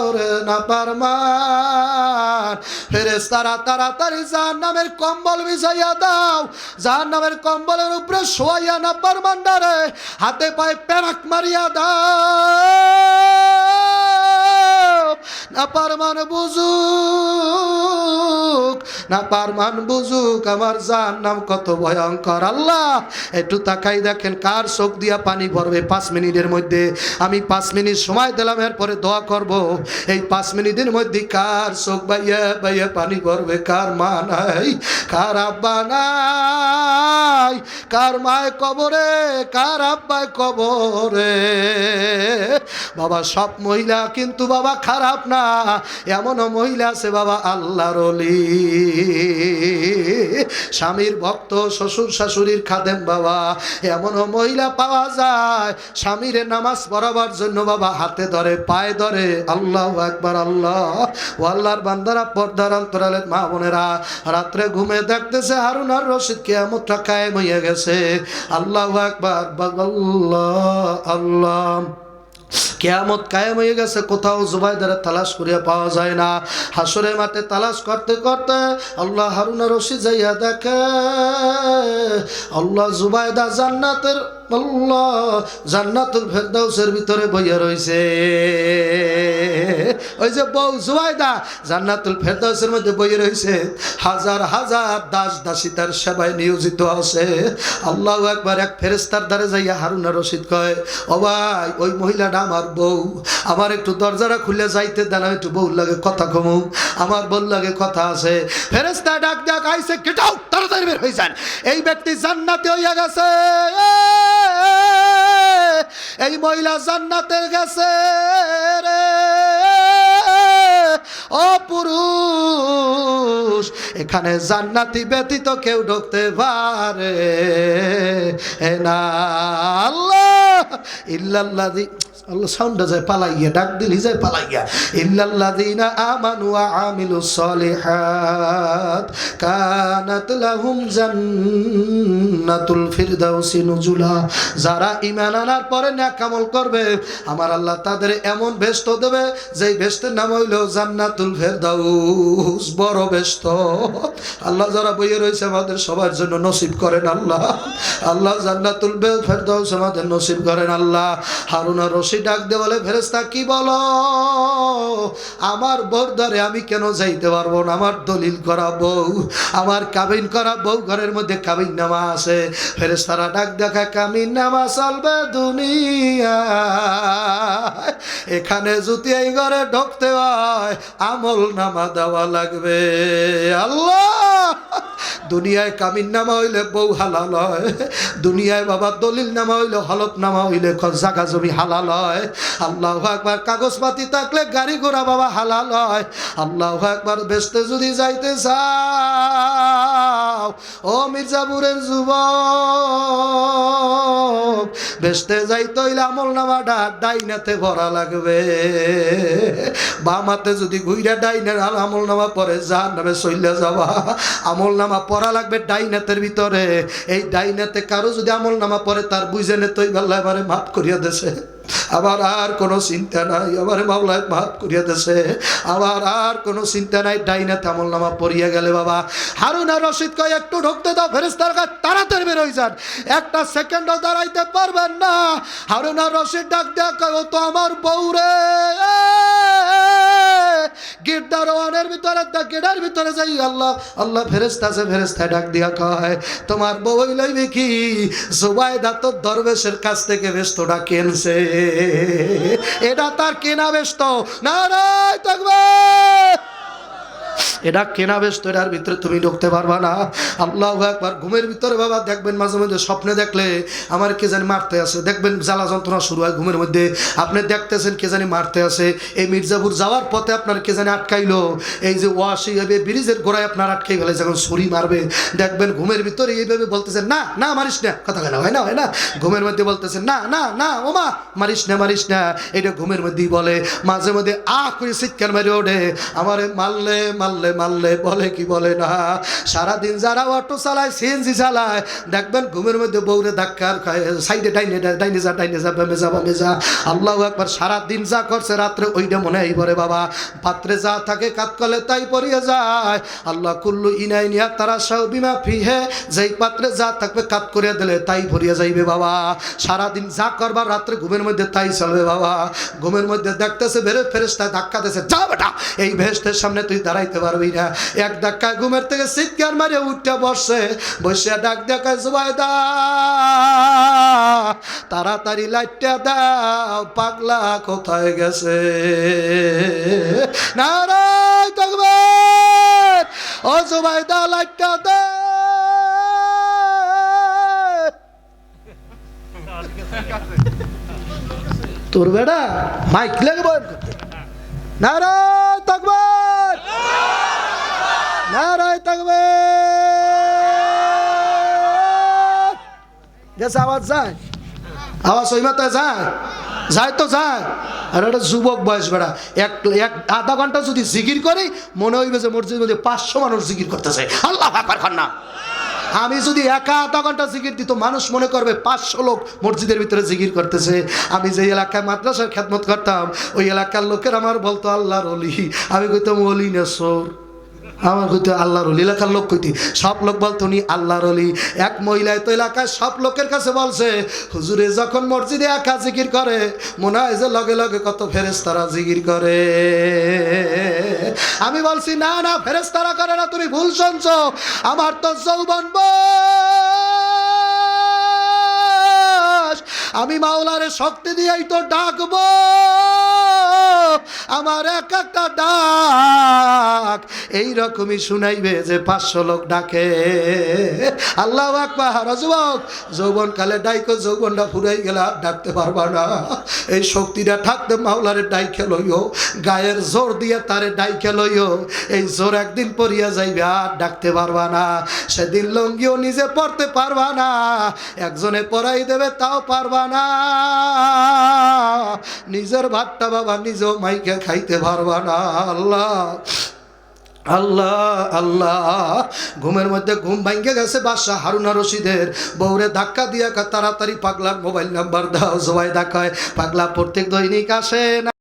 ওরে নাফরমান ফেরেশতারা, তাড়াতাড়ি জাহান্নামের কম্বল বিছাইয়া দাও। জাহান্নামের কম্বলের উপরে শোয়াইয়া নাফরমানটারে হাতে পায়ে পেরাক মারিয়া দাও। নাফরমান বুঝুক, নাফরমান বুঝুক আমার জাহান্নাম কত ভয়ঙ্কর। আল্লাহ, একটু তাকাই দেখেন, কার চোখ দিয়া পানি পড়বে 5 মিনিটের মধ্যে? আমি 5 মিনিট সময় দিলাম, এরপরে দোয়া করব। এই 5 মিনিটের মধ্যে কার চোখ বাইয়া বাইয়া পানি পড়বে? কার মা নাই, কার আব্বা নাই, কার মায় কবরে, কার আব্বায় কবরে? বাবা, সব মহিলা কিন্তু বাবা খারাপ না। এমনও মহিলা আছে বাবা আল্লাহর ওলি, স্বামীর ভক্ত, শ্বশুর শাশুড়ির খাদেম বাবা। এমনও মহিলা পাওয়া যায়, স্বামীর নামাজ পড়াবার জন্য বাবা হাতে ধরে, পায়ে ধরে। আল্লাহু আকবার। আল্লাহ, ও আল্লাহর বান্দারা, পর্দার অন্তরালের মা বোনেরা, রাত্রে ঘুমে দেখতেছে হারুন আর রশিদ কিয়ামতটা কায়েম হয়ে গেছে। আল্লাহু আকবার। আল্লাহ আল্লাহ, কিয়ামত কায়েম হয়ে গেছে। কোথাও জুবাইদারে তালাশ করিয়া পাওয়া যায় না। হাসরের মাঠে তালাশ করতে করতে আল্লাহ হারুন আর রশিদ যাইয়া দেখে, আল্লাহ জুবাইদা জান্নাতের আল্লাহ জান্নাতুল ফেরদাউসের ভিতরে বইয়া রইছে। ওই যে বউ জুবাইদা জান্নাতুল ফেরদাউসের মধ্যে বইয়া রইছে, হাজার হাজার দাস দাসী তার সেবায় নিয়োজিত আছে। আল্লাহু আকবার। এক ফেরেশতার দ্বারে যাইয়া হারুন আর রশিদ কয়, ও ভাই ওই মহিলাটা আমার বউ, আমার একটু দরজাটা খুলে যাইতে দেন, একটু বউর লাগে কথা কমু, আমার বউর লাগে কথা আছে। ফেরেশতা ডাক ডাক আইছে, গেট আউট, তাড়াতাড়ি বের হয়ে যান, এই ব্যক্তি জান্নাতে হইয়া গেছে, এই মহিলা জান্নাতে গেছে রে। ও পুরুষ, এখানে জান্নাতি ব্যতীত কেউ ঢুকতে পারে না। আল্লাহ ইল্লাল্লাযী, আল্লাহ সাউন্ডটা যায় পালাইয়া, ডাক দিলি যায় পালাইয়া। ইল্লাল্লাযীনা আমানু ওয়া আমিলুস সালিহাত কানাত লাহুম জান্নাতুল ফিরদাউসি নুজুলা। যারা ঈমান আনার পরে নেক আমল করবে, আমার আল্লাহ তাদের এমন বেহেশত দেবে যেই বেহেশতের নাম হইল জান্নাতুল ফিরদাউস, বড় বেহেশত। আল্লাহ যারা বইয়ে রয়েছে আমাদের সবার জন্য নসিব করেন আল্লাহ। আল্লাহ জান্নাতুল ফিরদাউস আমাদের নসিব করেন আল্লাহ। হারুন আর রশিদ ডাক দিয়ে বলে, ফেরেশতা কি বলো, আমার বউর দ্বারে আমি কেন যাইতে পারবো না? আমার দলিল করা বউ, আমার কাবিন করা বউ, ঘরের মধ্যে কাবিন নামা আছে। ফেরেশতারা ডাক দেখা, কাবিন নামা চলবে দুনিয়া, এখানে যদি এই ঘরে ঢুকতে হয় আমল নামা দেওয়া লাগবে। আল্লাহ, দুনিয়ায় কামিন নামা হইলে বউ হালাল হয়, দুনিয়ায় বাবা দলিল নামা হইলে হলফ নামা হইলে জাগা জমি হালাল হয়। আল্লাহু আকবার। কাগজপাতি থাকলে গাড়ি ঘোড়া বাবা হালাল হয়। আল্লাহু আকবার। বেচতে যদি যাইতে চাও ও মির্জাপুরের যুবক, বেচতে যাইতে হইলে আমল নামাটা ডাইনাতে ভরা লাগবে। বামাতে যদি ঘুইরা ডাইনের আমল নামা পরে জাহান্নামে চইলা যাবা। আমল নামা পড়া লাগবে ডাইনাতের ভিতরে। এই ডাইনাতে কারো যদি আমল নামা পড়ে তার বুঝে নে তুই আল্লাহ এবারে মাফ করিয়া দেছে, আবার আর কোনো চিন্তা নাই, আমার মাওলায় মাফ করিয়া দেছে, আবার আর কোনো চিন্তা নাই। ডাইনাতে আমল নামা পড়িয়া গেলে বাবা হারুন আর রশিদ কয়, একটু ঢুকতে দাও, ফেরেশতার কাছে তাড়াতাড়ি বের হয়ে যান, একটা সেকেন্ডও দাঁড়াইতে পারবেন না। হারুন আর রশিদ ডাক দেয়া কয়, ও তো আমার বউ রে। গেটদারওয়ানের ভিতরে, গেটের ভিতরে যাই আল্লাহ আল্লাহ ফেরেশতা আছে, ফেরেশতা ডাক দিয়া কয়, তোমার বউ লইবে কি? জুবাইদা তো দরবেশের কাছ থেকে বেস্তটা কিনছে, এটা তার কেনা বেস্ত। নারায়ে তাকবীর। এটা কেনা বেস্ত, এটার ভিতরে তুমি ঢুকতে পারবা না। আল্লাহু আকবার। ঘুমের ভিতরে বাবা দেখবেন মাঝে মধ্যে স্বপ্নে দেখলে আমার কে জানি মারতে আসে, দেখবেন জ্বালা যন্ত্রণা শুরু হয় ঘুমের মধ্যে, আপনি দেখতেছেন কে জানি মারতে আসে। এই মির্জাপুর যাওয়ার পথে আপনার কে জানি আটকাইলো, এই যে ওয়াশি ব্রিজের গোড়ায় আপনার আটকাই ফেলে, যখন ছুরি মারবে দেখবেন ঘুমের ভিতরে এইভাবে বলতেছেন, না না মারিস না, কথা কেন হয় না, হয় না, ঘুমের মধ্যে বলতেছেন, না না না ওমা মারিস না, মারিস না, এটা ঘুমের মধ্যেই বলে। মাঝে মধ্যে করে চিৎকার মারে ওঠে, আমারে মারলে মারলে মারলে বলে কি বলে না। সারাদিন যারা অটো চালায়, সিএনজি চালায়, দেখবেন ঘুমের মধ্যে বউরে ধাক্কার খায়, সাইডে ডাইনে ডাইনে যা, ডাইনে যা, বামে যা, বামে যা। আল্লাহু আকবার। সারাদিন যা করছে রাত্রে ওইটা মনে হয় পরে বাবা, পাত্রে যা থাকে কাত কলে তাই পড়িয়ে যায়। আল্লাহ কুল্লু ইনাইনিয়া তারা সাউ বিমা ফিহে, যেই পাত্রে যা থাকবে কাত করিয়া দিলে তাই ভরিয়া যাইবে বাবা। সারাদিন যা করবার রাত্রে ঘুমের মধ্যে তাই চলবে বাবা। ঘুমের মধ্যে দেখতেছে ফেরেশতা ধাক্কা দিয়েছে, যা বেটা এই বেহেশতের সামনে তুই দাঁড়াইতে পারবি না। এক ধাক্কায় ঘুমের থেকে চিৎকার মারে উঠে বসে, বসে ডাক দেখায়, জুবাইদা তাড়াতাড়ি লাইটটা দাও, পাগলা কোথায় গেছে? নারায়ে তাকবীর। ও জুবাইদা লাইটটা দে। তোর বেটা মাইক লেগে বয়ন করতে। নারায়ে তাকবীর, নারায়ে তাকবীর। গেছে আওয়াজ যায়, আওয়াজ ওই মাথায় যায়, যায় তো যায়। আর একটা যুবক বয়স বেড়া এক আধা ঘন্টা যদি জিকির করে মনে হইবে যে মসজিদের মধ্যে 500 মানুষ জিকির করতেছে। আল্লাহু আকবার খান্না। আমি যদি একা আধা ঘন্টা জিকির দিত মানুষ মনে করবে 500 লোক মসজিদের ভিতরে জিকির করতেছে। আমি যে এলাকায় মাদ্রাসার খেদমত করতাম ওই এলাকার লোকের আমার বলতো আল্লাহর ওলি, আমি কইতাম ওলি না সোর। আমার কইতে আল্লাহর অলি এলাকার লোক কইতে সব লোক বলতো উনি আল্লাহর অলি। এক মহিলায় তো এলাকায় সব লোকের কাছে বলছে হুজুরে যখন মসজিদে একা জিকির করে মনে হয় যে লগে লগে কত ফেরেশতারা জিকির করে। আমি বলছি না না, ফেরেশতারা করে না, তুমি ভুল শুনছো। আমার তো যৌবন বয়স, আমি মাওলারে শক্তি দিয়েই তো ডাকবো। আমার এক একটা ডাক এইরকমই শুনাইবে যে 500 লোক ডাকে। আল্লাহু আকবার। যুবক, যৌবনকালে ডাইকো, যৌবনটা ফুরাই গেলে আর ডাকতে পারবা না। এই শক্তিটা থাকতে মাওলারে ডাইকে লইও, গায়ের জোর দিয়ে তারে ডাইকে লইও। এই জোর একদিন পরিয়া যাইবে, আর ডাকতে পারবা না। সেদিন লঙ্গিও নিজে পড়তে পারবা না, একজনে পড়াই দেবে তাও পারবা না। নিজের ভাতটা বাবা নিজেও মাইকে খাইতে পারবা না। আল্লাহ আল্লাহ আল্লাহ। ঘুমের মধ্যে ঘুম ভাঙ্গে গেছে বাদশাহ হারুনা রশিদের। বউরে ধাক্কা দিয়া তাড়াতাড়ি পাগলার মোবাইল নাম্বার দাও। জবাই দেখায় পাগলা প্রত্যেক দৈনিক আসে না।